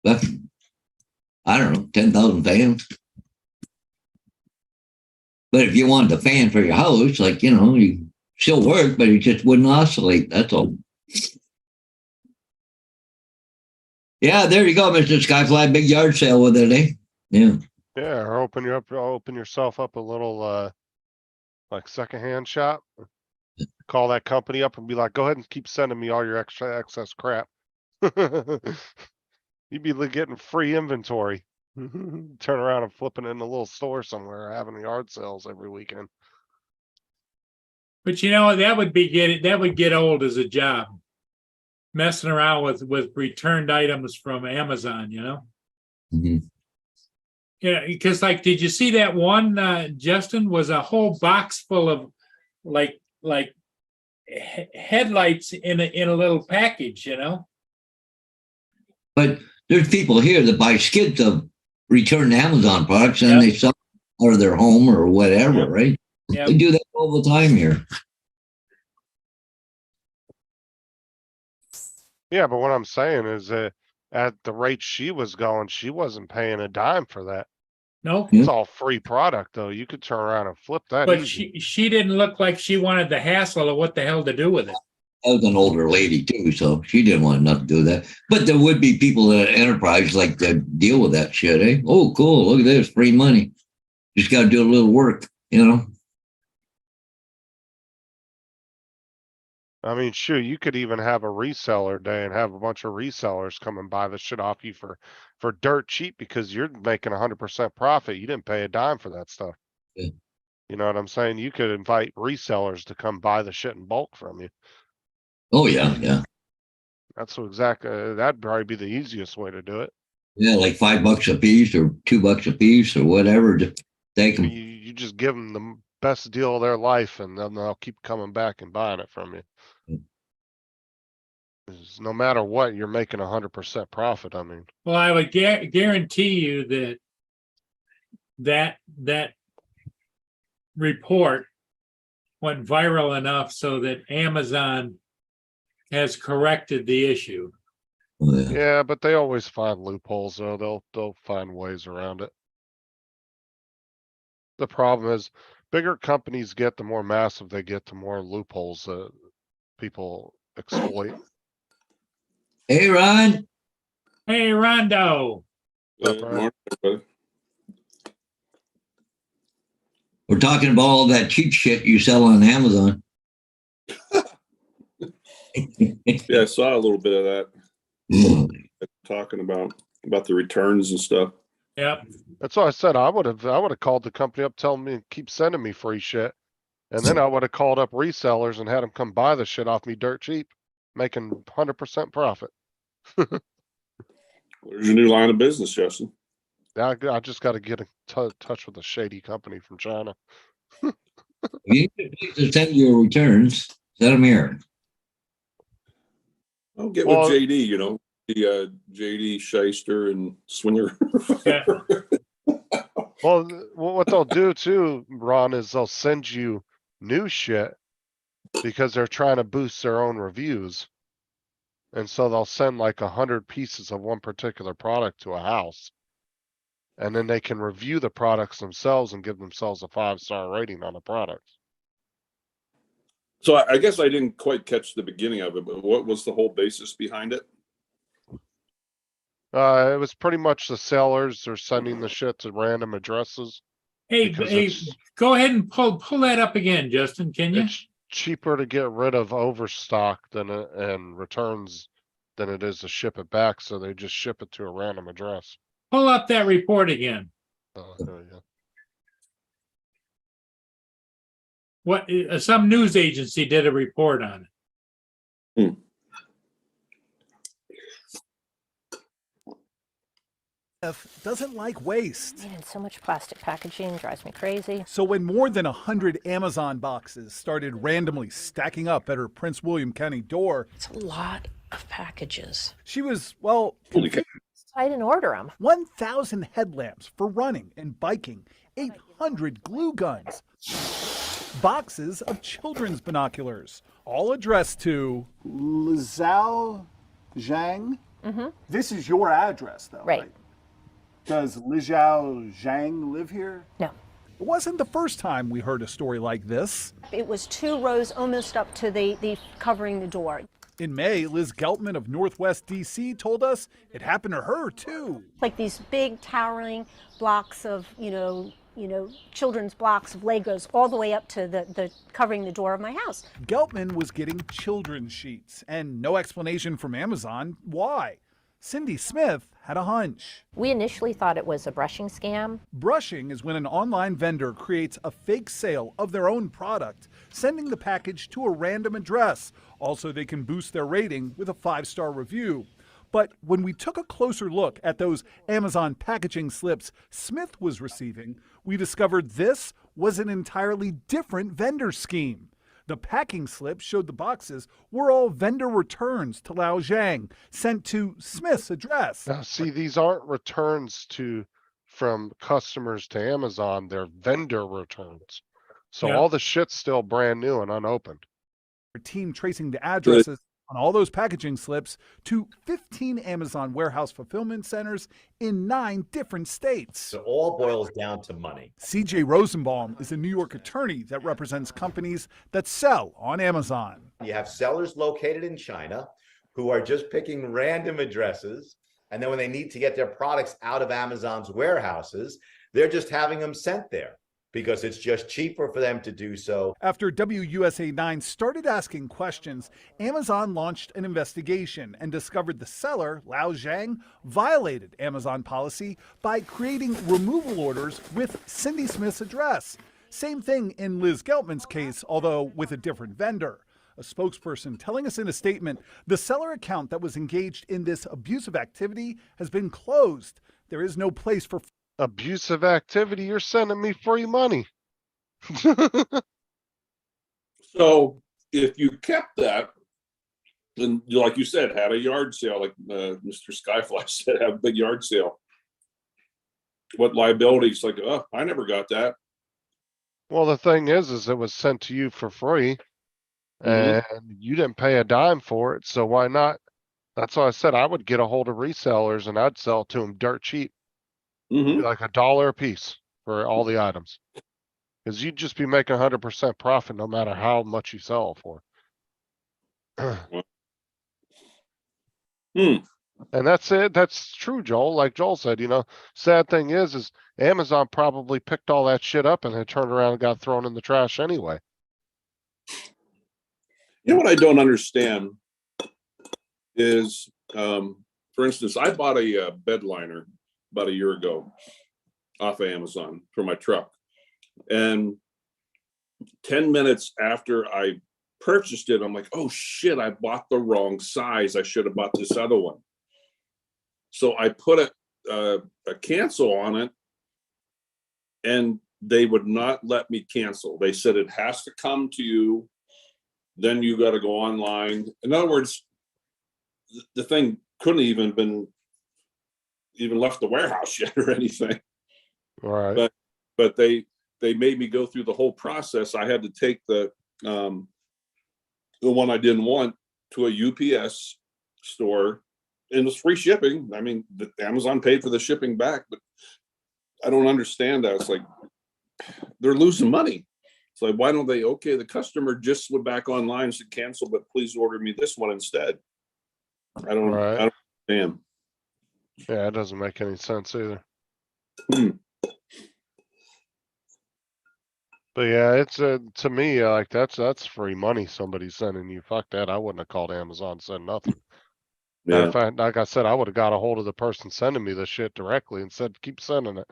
Speaker 1: I don't know, 10,000 fans. But if you wanted a fan for your house, like, you know, you still work, but it just wouldn't oscillate. That's all. Yeah, there you go, Mr. Skyfly. Big yard sale with it, eh? Yeah.
Speaker 5: Yeah, or open yourself up a little like secondhand shop. Call that company up and be like, go ahead and keep sending me all your excess crap. You'd be getting free inventory. Turn around and flipping it in a little store somewhere, having yard sales every weekend.
Speaker 2: But you know, that would get old as a job. Messing around with returned items from Amazon, you know?
Speaker 1: Mm-hmm.
Speaker 2: Yeah, because like, did you see that one, Justin, was a whole box full of like headlights in a little package, you know?
Speaker 1: But there's people here that buy skids of returned Amazon products and they sell them out of their home or whatever, right?
Speaker 2: Yep.
Speaker 1: They do that all the time here.
Speaker 5: Yeah, but what I'm saying is that at the rate she was going, she wasn't paying a dime for that.
Speaker 2: No,
Speaker 5: It's all free product though. You could turn around and flip that
Speaker 2: but
Speaker 5: easy.
Speaker 2: she didn't look like she wanted the hassle of what the hell to do with it.
Speaker 1: I was an older lady too, so she didn't want nothing to do with that. But there would be people at Enterprise like to deal with that shit, eh? Oh, cool. Look at this. Free money. Just got to do a little work, you know?
Speaker 5: I mean, shoot, you could even have a reseller day and have a bunch of resellers come and buy the shit off you for dirt cheap because you're making 100% profit. You didn't pay a dime for that stuff.
Speaker 1: Yeah.
Speaker 5: You know what I'm saying? You could invite resellers to come buy the shit in bulk from you.
Speaker 1: Oh, yeah, yeah.
Speaker 5: That's what exactly, that'd probably be the easiest way to do it.
Speaker 1: Yeah, like $5 a piece or $2 a piece or whatever. Just take them.
Speaker 5: You just give them the best deal of their life and then they'll keep coming back and buying it from you. 'Cause no matter what, you're making 100% profit. I mean,
Speaker 2: Well, I would guarantee you that report went viral enough so that Amazon has corrected the issue.
Speaker 1: Oh, yeah.
Speaker 5: yeah, but they always find loopholes though. They'll find ways around it. The problem is bigger companies get, the more massive they get, the more loopholes that people exploit.
Speaker 1: Hey, Ron.
Speaker 2: Hey, Rondo.
Speaker 5: What's up, Ryan?
Speaker 1: We're talking about all that cheap shit you sell on Amazon.
Speaker 11: Yeah, I saw a little bit of that.
Speaker 1: Yeah.
Speaker 11: Talking about the returns and stuff.
Speaker 2: Yep.
Speaker 5: That's what I said. I would have called the company up, telling me keep sending me free shit. And then I would have called up resellers and had them come buy the shit off me dirt cheap, making 100% profit.
Speaker 11: There's your new line of business, Justin.
Speaker 5: Now I just got to get in touch with a shady company from China.
Speaker 1: You need to send your returns. Send them here.
Speaker 11: I'll get
Speaker 5: Well-
Speaker 11: with JD, the JD Shyster and Swinger.
Speaker 2: Yeah.
Speaker 5: Well, what they'll do too, Ron, is they'll send you new shit because they're trying to boost their own reviews. And so they'll send like 100 pieces of one particular product to a house. And then they can review the products themselves and give themselves a 5-star rating on the product.
Speaker 11: So I guess I didn't quite catch the beginning of it, but what was the whole basis behind it?
Speaker 5: It was pretty much the sellers are sending the shit to random addresses.
Speaker 2: Hey,
Speaker 5: Because
Speaker 2: hey,
Speaker 5: it's-
Speaker 2: go ahead and pull that up again, Justin, can you?
Speaker 5: It's cheaper to get rid of overstock and returns than it is to ship it back. So they just ship it to a random address.
Speaker 2: Pull up that report again.
Speaker 5: There we go.
Speaker 2: What, some news agency did a report on it.
Speaker 7: Smith doesn't like waste.
Speaker 8: Man, so much plastic packaging drives me crazy.
Speaker 7: So when more than 100 Amazon boxes started randomly stacking up at her Prince William County door,
Speaker 8: It's a lot of packages.
Speaker 7: she was, well,
Speaker 11: Holy cow.
Speaker 8: I didn't order them.
Speaker 7: 1,000 headlamps for running and biking, 800 glue guns, boxes of children's binoculars, all addressed to Lizao Zhang. This is your address, though,
Speaker 8: Right.
Speaker 7: Does Lizao Zhang live here?
Speaker 8: No.
Speaker 7: It wasn't the first time we heard a story like this.
Speaker 9: It was 2 rows almost up to the covering the door.
Speaker 7: In May, Liz Geltman of Northwest DC told us it happened to her too.
Speaker 9: Like these big towering blocks of, children's blocks of Legos all the way up to the covering the door of my house.
Speaker 7: Geltman was getting children's sheets and no explanation from Amazon why. Cindy Smith had a hunch.
Speaker 8: We initially thought it was a brushing scam.
Speaker 7: Brushing is when an online vendor creates a fake sale of their own product, sending the package to a random address. Also, they can boost their rating with a 5-star review. But when we took a closer look at those Amazon packaging slips Smith was receiving, we discovered this was an entirely different vendor scheme. The packing slip showed the boxes were all vendor returns to Lao Zhang, sent to Smith's address.
Speaker 5: Now, see, these aren't returns from customers to Amazon. They're vendor returns. So
Speaker 2: Yeah.
Speaker 5: all the shit's still brand new and unopened.
Speaker 7: Our team tracing the addresses on all those packaging slips to 15 Amazon warehouse fulfillment centers in 9 different states.
Speaker 10: So it all boils down to money.
Speaker 7: CJ Rosenbaum is a New York attorney that represents companies that sell on Amazon.
Speaker 10: You have sellers located in China who are just picking random addresses. And then when they need to get their products out of Amazon's warehouses, they're just having them sent there because it's just cheaper for them to do so.
Speaker 7: After WUSA 9 started asking questions, Amazon launched an investigation and discovered the seller, Lao Zhang, violated Amazon policy by creating removal orders with Cindy Smith's address. Same thing in Liz Geltman's case, although with a different vendor. A spokesperson telling us in a statement, the seller account that was engaged in this abusive activity has been closed. There is no place for
Speaker 5: Abusive activity, you're sending me free money.
Speaker 11: So if you kept that, then like you said, had a yard sale, like Mr. Skyfly said, have a big yard sale. What liabilities? Like, oh, I never got that.
Speaker 5: Well, the thing is it was sent to you for free and you didn't pay a dime for it. So why not? That's why I said I would get a hold of resellers and I'd sell to them dirt cheap. Like $1 a piece for all the items. Because you'd just be making 100% profit no matter how much you sell it for. And that's it. That's true, Joel. Like Joel said, sad thing is Amazon probably picked all that shit up and then turned around and got thrown in the trash anyway.
Speaker 11: You know what I don't understand is, for instance, I bought a bed liner about a year ago off of Amazon for my truck. And 10 minutes after I purchased it, I'm like, oh shit, I bought the wrong size. I should have bought this other one. So I put a cancel on it, and they would not let me cancel. They said it has to come to you, then you got to go online. In other words, the thing couldn't even left the warehouse yet or anything.
Speaker 5: Right.
Speaker 11: But they made me go through the whole process. I had to take the one I didn't want to a UPS store, and it was free shipping. I mean, the Amazon paid for the shipping back, but I don't understand that. It's like they're losing money. It's like, why don't they? Okay, the customer just went back online and said cancel, but please order me this one instead. I don't understand.
Speaker 5: Yeah, it doesn't make any sense either. But yeah, it's to me, like that's free money somebody's sending you. Fuck that. I wouldn't have called Amazon and said nothing. Matter
Speaker 11: Yeah.
Speaker 5: of fact, like I said, I would have got a hold of the person sending me this shit directly and said, keep sending it.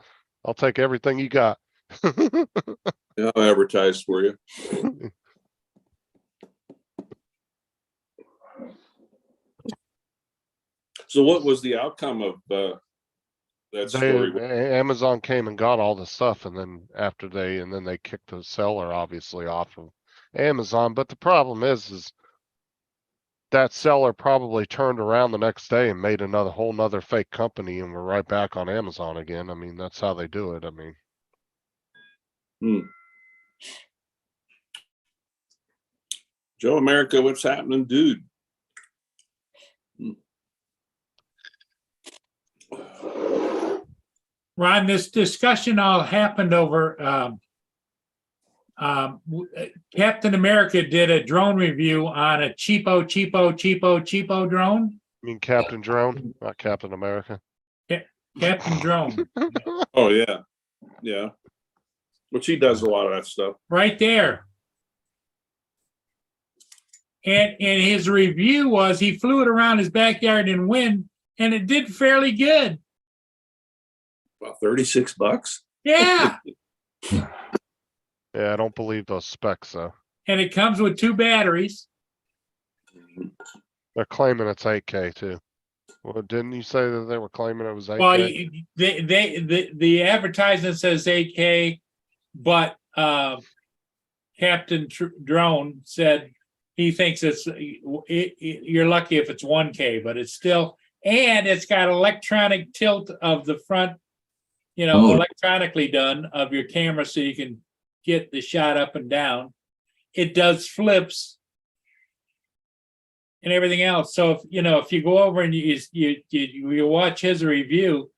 Speaker 5: I'll take everything you got.
Speaker 11: Yeah, I'll advertise for you. So what was the outcome of that story?
Speaker 5: Amazon came and got all the stuff, and then they kicked the seller obviously off of Amazon. But the problem is that seller probably turned around the next day and made another whole nother fake company, and we're right back on Amazon again. I mean, that's how they do it. I mean,
Speaker 11: Joe America, what's happening, dude?
Speaker 2: Ron, this discussion all happened over Captain America did a drone review on a cheapo drone.
Speaker 5: You mean Captain Drone, not Captain America.
Speaker 2: Captain Drone.
Speaker 11: Oh yeah, yeah. But she does a lot of that stuff.
Speaker 2: Right there. And his review was he flew it around his backyard in wind, and it did fairly good.
Speaker 11: About $36.
Speaker 2: Yeah.
Speaker 5: Yeah, I don't believe those specs though.
Speaker 2: And it comes with 2 batteries.
Speaker 5: They're claiming it's 8K too. Well, didn't you say that they were claiming it was 8K?
Speaker 2: Well, the advertisement says 8K, but Captain Drone said he thinks you're lucky if it's 1K, but it's still, and it's got electronic tilt of the front, electronically done of your camera, so you can get the shot up and down. It does flips and everything else. So if you go over and you watch his review,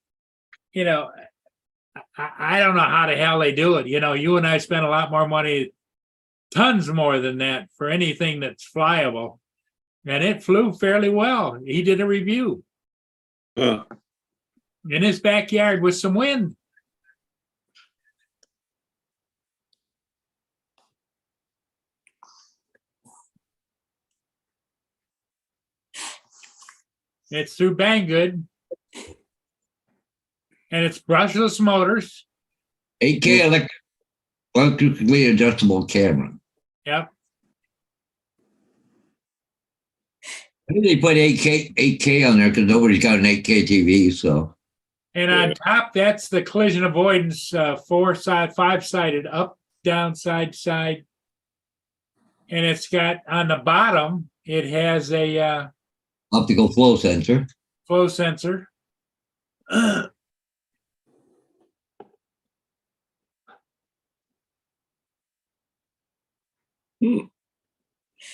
Speaker 2: I don't know how the hell they do it. You and I spent a lot more money, tons more than that, for anything that's flyable, and it flew fairly well. He did a review in his backyard with some wind. It's through Banggood, and it's brushless motors.
Speaker 1: 8K electrically adjustable camera.
Speaker 2: Yep.
Speaker 1: I think they put 8K on there because nobody's got an 8K TV. So.
Speaker 2: And on top, that's the collision avoidance, 5-sided, up, down, side to side. And it's got on the bottom, it has a
Speaker 1: optical flow sensor.
Speaker 2: And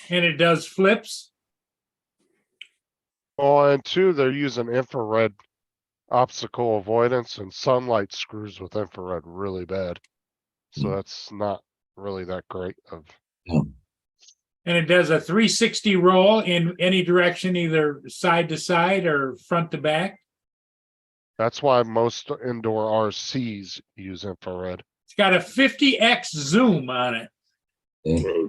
Speaker 2: it does flips.
Speaker 5: Oh, and 2, they're using infrared obstacle avoidance, and sunlight screws with infrared really bad. So that's not really that great of.
Speaker 2: And it does a 360 roll in any direction, either side to side or front to back.
Speaker 5: That's why most indoor RCs use infrared.
Speaker 2: It's got a 50x zoom on it.
Speaker 1: Yeah.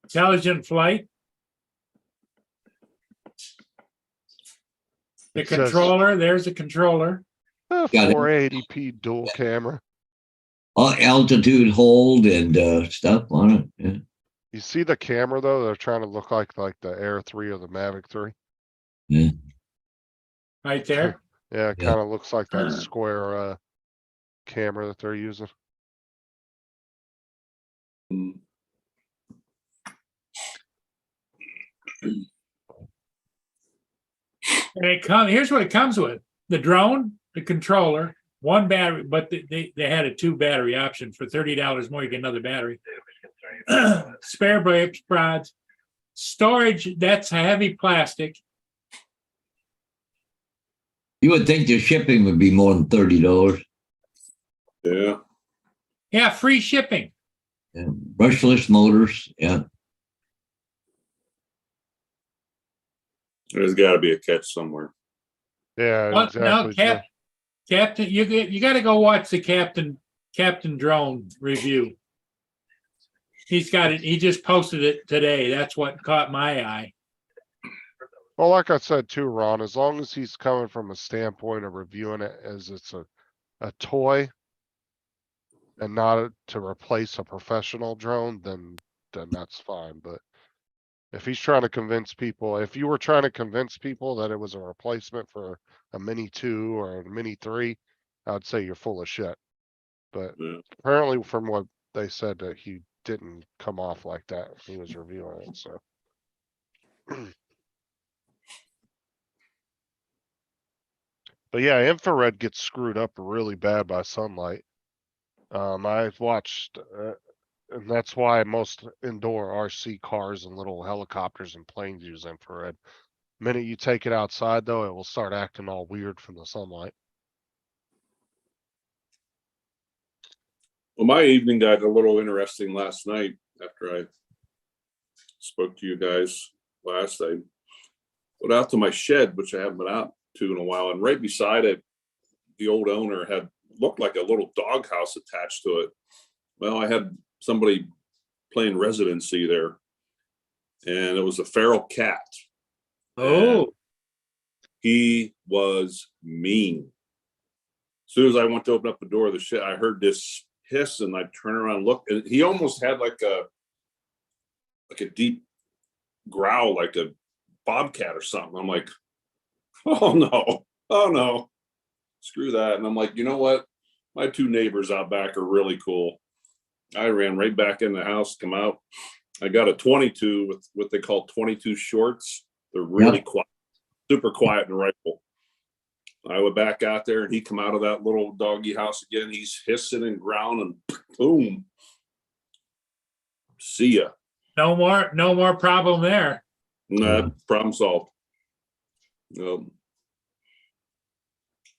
Speaker 2: Intelligent flight. The
Speaker 5: It says-
Speaker 2: controller, there's a controller.
Speaker 1: Got it.
Speaker 5: 480p dual camera.
Speaker 1: Altitude hold and stuff on it. Yeah.
Speaker 5: You see the camera though? They're trying to look like the Air 3 or the Mavic 3.
Speaker 1: Yeah.
Speaker 2: Right there.
Speaker 5: Yeah, it
Speaker 1: Yeah.
Speaker 5: kind of looks like that square camera that they're using.
Speaker 11: Mm.
Speaker 2: And here's what it comes with: the drone, the controller, one battery, but they had a 2 battery option. For $30 more, you get another battery. Spare brakes, prods, storage. That's heavy plastic.
Speaker 1: You would think the shipping would be more than $30.
Speaker 11: Yeah.
Speaker 2: Yeah, free shipping.
Speaker 1: Yeah. Brushless motors. Yeah.
Speaker 11: There's got to be a catch somewhere.
Speaker 5: Yeah,
Speaker 2: Well,
Speaker 5: exactly.
Speaker 2: no, Captain, you got to go watch the Captain Drone review. He's got it. He just posted it today. That's what caught my eye.
Speaker 5: Well, like I said too, Ron, as long as he's coming from a standpoint of reviewing it as it's a toy and not to replace a professional drone, then that's fine. But if he's trying to convince people, if you were trying to convince people that it was a replacement for a Mini 2 or a Mini 3, I'd say you're full of shit. But
Speaker 11: Yeah.
Speaker 5: apparently from what they said, that he didn't come off like that. He was reviewing it, so. But yeah, infrared gets screwed up really bad by sunlight. I've watched, and that's why most indoor RC cars and little helicopters and planes use infrared. Minute you take it outside though, it will start acting all weird from the sunlight.
Speaker 11: Well, my evening got a little interesting last night after I spoke to you guys last. I went out to my shed, which I haven't been out to in a while, and right beside it, the old owner had looked like a little doghouse attached to it. Well, I had somebody playing residency there, and it was a feral cat.
Speaker 2: Oh,
Speaker 11: He was mean. As soon as I went to open up the door of the shed, I heard this hiss, and I turn around and look, and he almost had like a deep growl, like a bobcat or something. I'm like, oh no, screw that. And I'm like, you know what? My 2 neighbors out back are really cool. I ran right back in the house, come out. I got a 22 with what they call 22 shorts. They're really quiet, super quiet and rifle. I went back out there and he come out of that little doggy house again. He's hissing and growling and boom. See ya.
Speaker 2: no more problem there.
Speaker 11: Nah, problem solved. Matter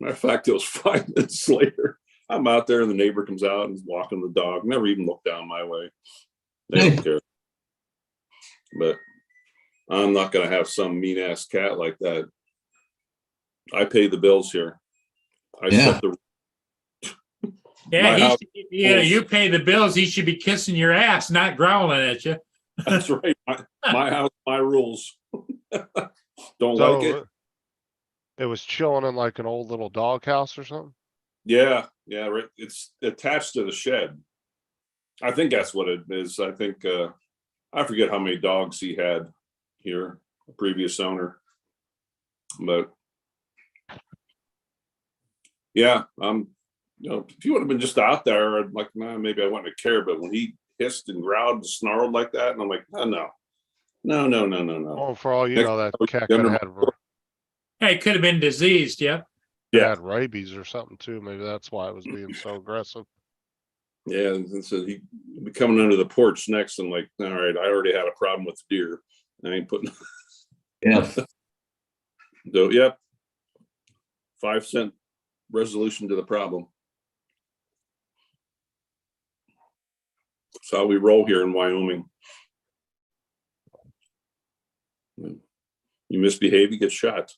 Speaker 11: of fact, it was 5 minutes later. I'm out there and the neighbor comes out and is walking the dog. Never even looked down my way. They don't care. But I'm not going to have some mean ass cat like that. I pay the bills here. I set the.
Speaker 2: Yeah, you pay the bills. He should be kissing your ass, not growling at you.
Speaker 11: That's right. My house, my rules. Don't
Speaker 5: So,
Speaker 11: like it.
Speaker 5: It was chilling in like an old little doghouse or something?
Speaker 11: Yeah, right. It's attached to the shed. I think that's what it is. I think I forget how many dogs he had here, the previous owner. But yeah, if you would have been just out there, I'd like, nah, maybe I wouldn't have cared. But when he hissed and growled and snarled like that, and I'm like, oh, no.
Speaker 5: Oh, for all you know, that cat could have had,
Speaker 2: Hey, it could have been diseased. Yep.
Speaker 5: had rabies or something too. Maybe that's why it was being so aggressive.
Speaker 11: Yeah, and so he be coming under the porch next. I'm like, all right, I already had a problem with the deer. I ain't putting.
Speaker 1: Yeah.
Speaker 11: So, yep. 5-cent resolution to the problem. That's how we roll here in Wyoming. You misbehave, you get shot.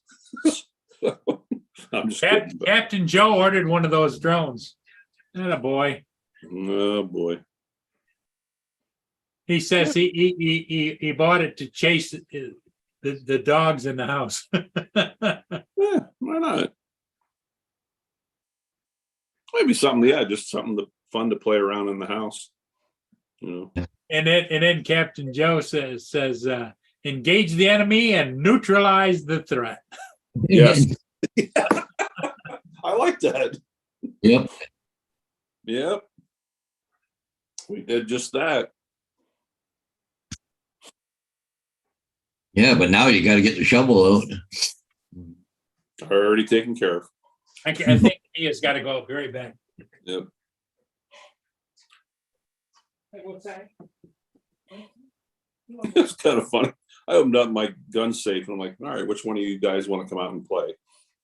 Speaker 11: I'm just kidding. But,
Speaker 2: Captain Joe ordered one of those drones. Atta boy.
Speaker 11: oh boy.
Speaker 2: He says he bought it to chase the dogs in the house.
Speaker 11: Why not? Maybe something, yeah, just something fun to play around in the house. You know.
Speaker 2: And then Captain Joe says engage the enemy and neutralize the threat.
Speaker 11: Yes. I like that.
Speaker 1: Yep.
Speaker 11: Yep. We did just that.
Speaker 1: Yeah, but now you got to get the shovel out.
Speaker 11: Already taken care of.
Speaker 2: I think he has got to go very bad.
Speaker 11: Yep.
Speaker 2: What's that?
Speaker 11: It's kind of funny. I opened up my gun safe and I'm like, all right, which one of you guys want to come out and play?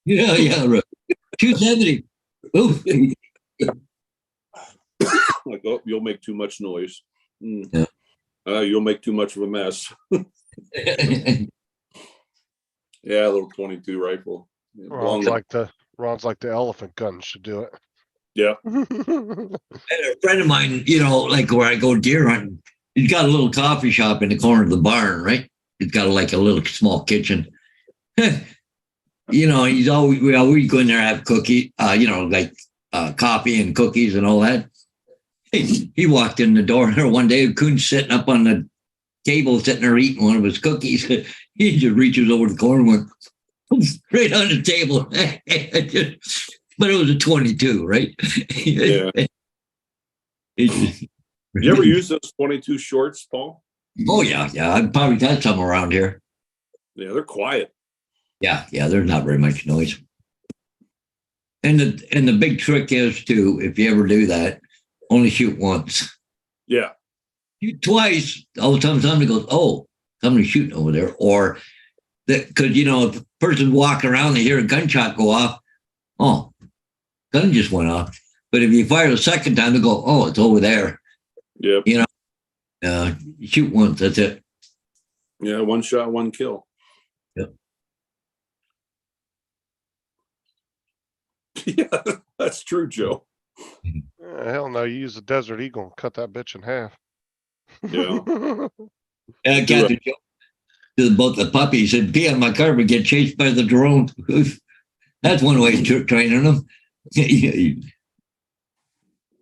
Speaker 1: Yeah, right. 270. Ooh.
Speaker 11: Like, oh, you'll make too much noise.
Speaker 1: Yeah.
Speaker 11: You'll make too much of a mess. Yeah, a little 22 rifle. Yeah,
Speaker 5: Ron's like the elephant gun should do it.
Speaker 11: Yeah.
Speaker 1: A friend of mine, like where I go deer hunting, he's got a little coffee shop in the corner of the barn, right? He's got like a little small kitchen. He's always, we always go in there and have cookie, coffee and cookies and all that. He walked in the door there one day, Coon's sitting up on the table, sitting there eating one of his cookies. He just reaches over the corner and went straight on the table. But it was a 22, right?
Speaker 11: Yeah. You ever use those 22 shorts, Paul?
Speaker 1: Oh, yeah. I've probably got some around here.
Speaker 11: Yeah, they're quiet.
Speaker 1: Yeah, there's not very much noise. And the big trick is to, if you ever do that, only shoot once.
Speaker 11: Yeah.
Speaker 1: Shoot twice, all the time somebody goes, oh, somebody's shooting over there. Or because if a person's walking around, they hear a gunshot go off, oh, gun just went off. But if you fire the second time, they go, oh, it's over there.
Speaker 11: Yep.
Speaker 1: You shoot once, that's it.
Speaker 11: Yeah, one shot, one kill.
Speaker 1: Yep.
Speaker 11: Yeah, that's true, Joe.
Speaker 5: Hell no, you use a Desert Eagle and cut that bitch in half.
Speaker 11: Yeah.
Speaker 1: Captain Joe, about the puppies, and pee on my car but get chased by the drone. That's one way of training them.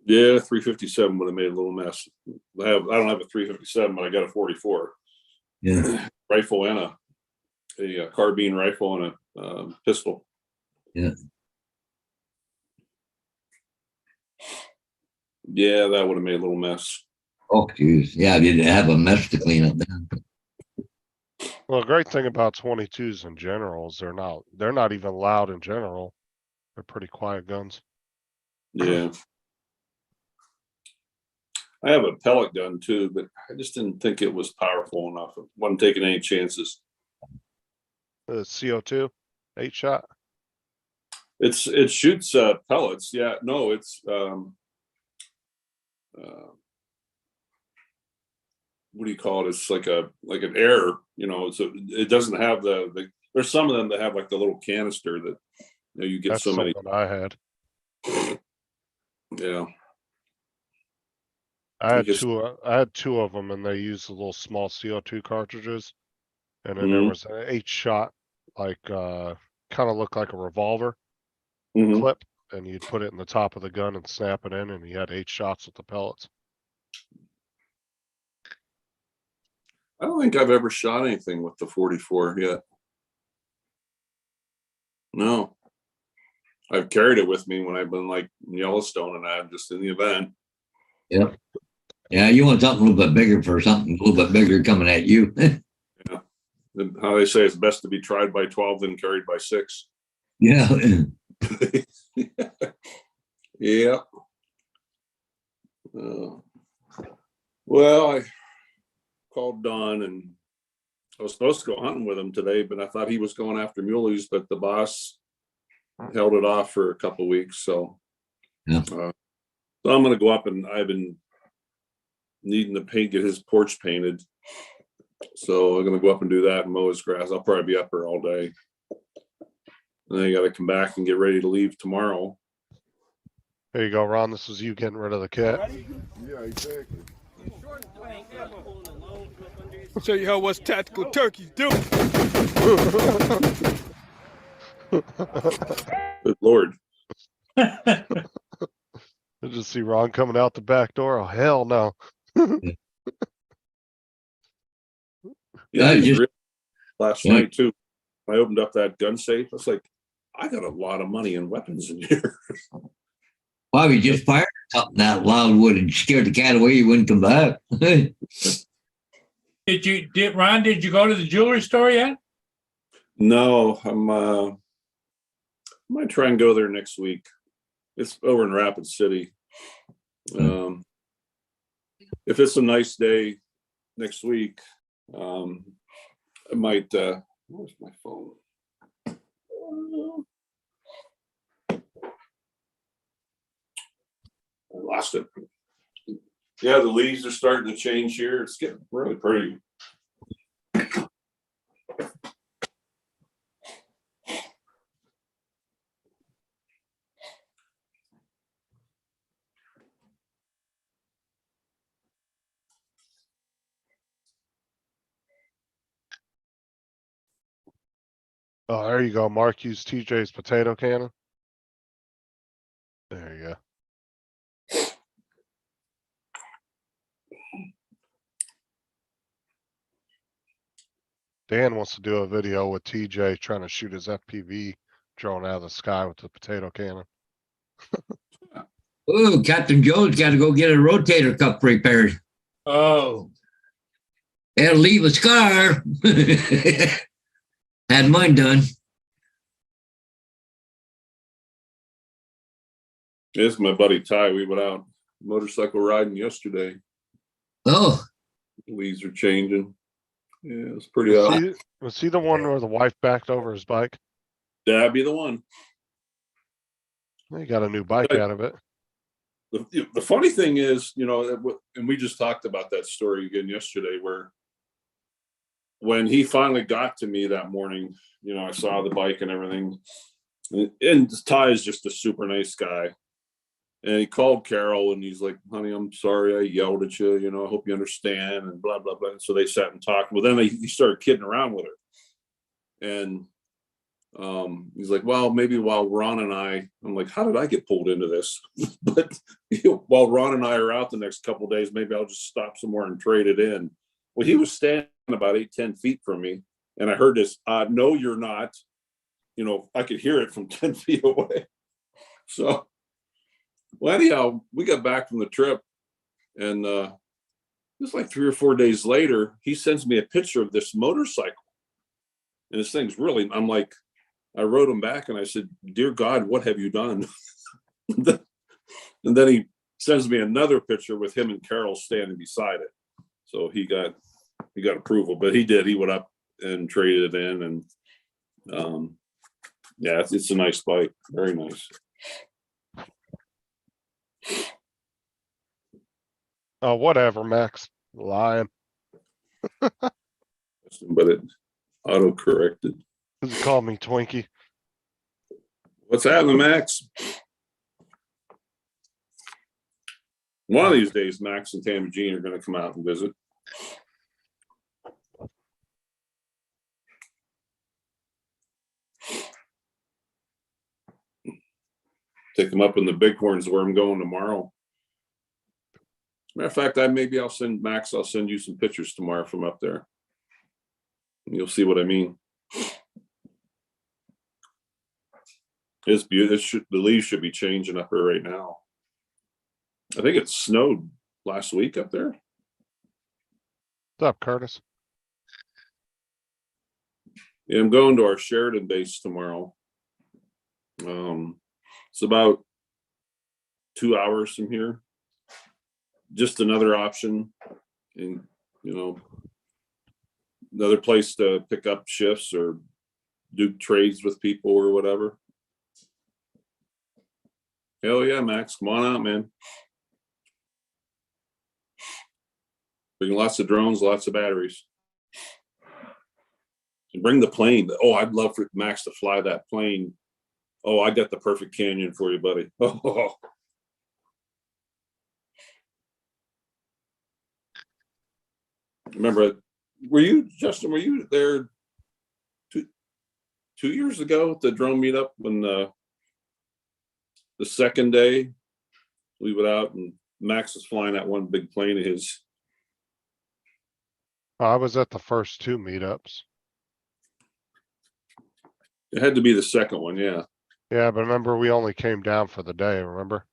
Speaker 11: Yeah, 357 would have made a little mess. I don't have a 357, but I got a 44.
Speaker 1: Yeah.
Speaker 11: Rifle and a carbine rifle and a pistol.
Speaker 1: Yeah.
Speaker 11: Yeah, that would have made a little mess.
Speaker 1: Oh, geez. Yeah, I didn't have a mess to clean up then.
Speaker 5: Well, the great thing about 22s in general is they're not even loud in general. They're pretty quiet guns.
Speaker 11: Yeah. I have a pellet gun too, but I just didn't think it was powerful enough. I wasn't taking any chances.
Speaker 5: The CO2 8-shot.
Speaker 11: It shoots pellets. Yeah, no, it's what do you call it? It's like an air, so it doesn't have the there's some of them that have like the little canister that you get. That's so many.
Speaker 5: I had.
Speaker 11: Yeah.
Speaker 5: I had two of them, and they used the little small CO2 cartridges, and then there was an 8-shot, like kind of looked like a revolver clip, and you'd put it in the top of the gun and snap it in, and you had 8 shots with the pellets.
Speaker 11: I don't think I've ever shot anything with the 44 yet. No. I've carried it with me when I've been like in Yellowstone and I'm just in the event.
Speaker 1: Yep. Yeah, you want something a little bit bigger for something a little bit bigger coming at you.
Speaker 11: Yeah. And how they say it's best to be tried by 12 than carried by 6.
Speaker 1: Yeah.
Speaker 11: Yeah. Well, I called Don and I was supposed to go hunting with him today, but I thought he was going after muleys, but the boss held it off for a couple of weeks. So,
Speaker 1: yeah.
Speaker 11: So I'm going to go up, and I've been needing to get his porch painted. So I'm going to go up and do that and mow his grass. I'll probably be up there all day. And then I got to come back and get ready to leave tomorrow.
Speaker 5: There you go, Ron. This is you getting rid of the cat.
Speaker 12: Yeah, exactly. I'll show you how us tactical turkeys do.
Speaker 11: Good Lord.
Speaker 5: I just see Ron coming out the back door. Oh, hell no.
Speaker 11: Yeah,
Speaker 1: I just-
Speaker 11: last
Speaker 1: Yeah.
Speaker 11: night too. I opened up that gun safe. I was like, I got a lot of money and weapons in here.
Speaker 1: Why we just fired something that loud would and scared the cat away, he wouldn't come back.
Speaker 2: Ron, did you go to the jewelry store yet?
Speaker 11: No, I might try and go there next week. It's over in Rapid City. If it's a nice day next week, I might, where's my phone? I lost it. Yeah, the leaves are starting to change here. It's getting really pretty.
Speaker 5: Oh, there you go. Mark used TJ's potato cannon. There you go. Dan wants to do a video with TJ trying to shoot his FPV drone out of the sky with the potato cannon.
Speaker 1: Oh, Captain Joe's got to go get a rotator cuff repaired.
Speaker 2: Oh,
Speaker 1: It'll leave a scar. Had mine done.
Speaker 11: This is my buddy Ty. We went out motorcycle riding yesterday.
Speaker 1: Oh,
Speaker 11: Leaves are changing. Yeah, it's pretty out.
Speaker 5: Was he the one where the wife backed over his bike?
Speaker 11: That'd be the one.
Speaker 5: He got a new bike out of it.
Speaker 11: The funny thing is, you know, and we just talked about that story again yesterday, where when he finally got to me that morning, you know, I saw the bike and everything. And Ty is just a super nice guy. And he called Carol and he's like, honey, I'm sorry I yelled at you. You know, I hope you understand, and blah, blah, blah. And so they sat and talked. Well, then he started kidding around with her. And he's like, well, maybe while Ron and I'm like, how did I get pulled into this? But you know, while Ron and I are out the next couple of days, maybe I'll just stop somewhere and trade it in. Well, he was standing about 8-10 feet from me. And I heard this, no, you're not. You know, I could hear it from 10 feet away. So, well, anyhow, we got back from the trip, and it was like 3 or 4 days later, he sends me a picture of this motorcycle. And this thing's really, I'm like, I wrote him back and I said, dear God, what have you done? And then he sends me another picture with him and Carol standing beside it. So he got approval, but he went up and traded it in. And yeah, it's a nice bike. Very nice.
Speaker 5: Oh, whatever, Max. Lying.
Speaker 11: But it auto-corrected.
Speaker 5: He called me Twinkie.
Speaker 11: What's happening, Max? One of these days, Max and Tammy Jean are going to come out and visit. Take them up in the Bighorns where I'm going tomorrow. Matter of fact, I'll send Max, I'll send you some pictures tomorrow from up there. And you'll see what I mean. It's beautiful. The leaves should be changing up here right now. I think it snowed last week up there.
Speaker 5: What's up, Curtis?
Speaker 11: Yeah, I'm going to our Sheridan base tomorrow. It's about 2 hours from here. Just another option, and you know, another place to pick up shifts or do trades with people or whatever. Hell yeah, Max, come on out, man. Bring lots of drones, lots of batteries. And bring the plane. Oh, I'd love for Max to fly that plane. Oh, I got the perfect canyon for you, buddy. Oh. Remember, Justin, were you there 2 years ago at the drone meetup when the second day we went out and Max was flying that one big plane of his.
Speaker 5: I was at the first 2 meetups.
Speaker 11: It had to be the second one, yeah.
Speaker 5: Yeah, but remember we only came down for the day, remember?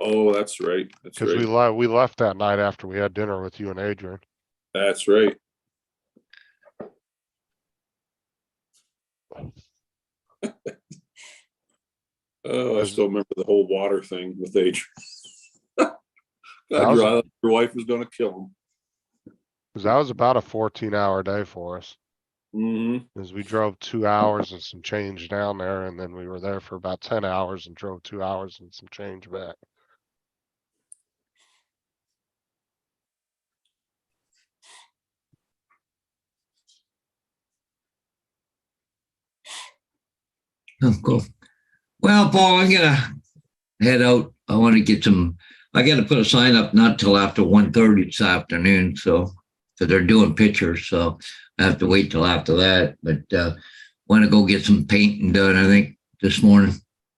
Speaker 11: Oh, that's right. That's
Speaker 5: Because
Speaker 11: right.
Speaker 5: we left that night after we had dinner with you and Adrian.
Speaker 11: That's right. Oh, I still remember the whole water thing with Adrian.
Speaker 5: That was-
Speaker 11: Your wife was gonna kill him.
Speaker 5: Because that was about a 14-hour day for us.
Speaker 11: Mm-hmm.
Speaker 5: Because we drove 2 hours and some change down there, and then we were there for about 10 hours and drove 2 hours and some change back.
Speaker 1: Oh, cool. Well, Paul, I'm gonna head out. I want to get some. I got to put a sign up not till after 1:30 this afternoon. So, because they're doing pictures, so I have to wait till after that. But want to go get some painting done. I think this morning.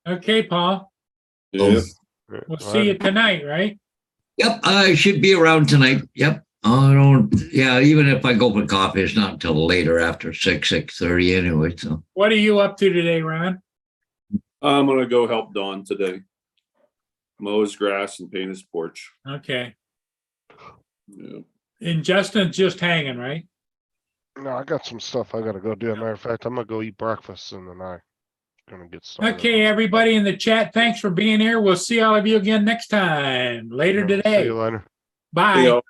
Speaker 2: Okay, Paul.
Speaker 11: Yeah.
Speaker 2: We'll see you tonight, right?
Speaker 1: Yep, I should be around tonight. Yep. I don't. Yeah, even if I go for coffee, it's not until later after 6:30 anyway. So.
Speaker 2: What are you up to today, Ron?
Speaker 11: I'm gonna go help Dawn today. Mow his grass and paint his porch.
Speaker 2: Okay.
Speaker 11: Yeah.
Speaker 2: And Justin's just hanging, right?
Speaker 5: No, I got some stuff I gotta go do. As a matter of fact, I'm gonna go eat breakfast and then I'm gonna get started.
Speaker 2: Okay, everybody in the chat, thanks for being here. We'll see all of you again next time. Later
Speaker 5: Yeah, see
Speaker 2: today.
Speaker 5: you later.
Speaker 2: Bye.
Speaker 11: Hey, y'all.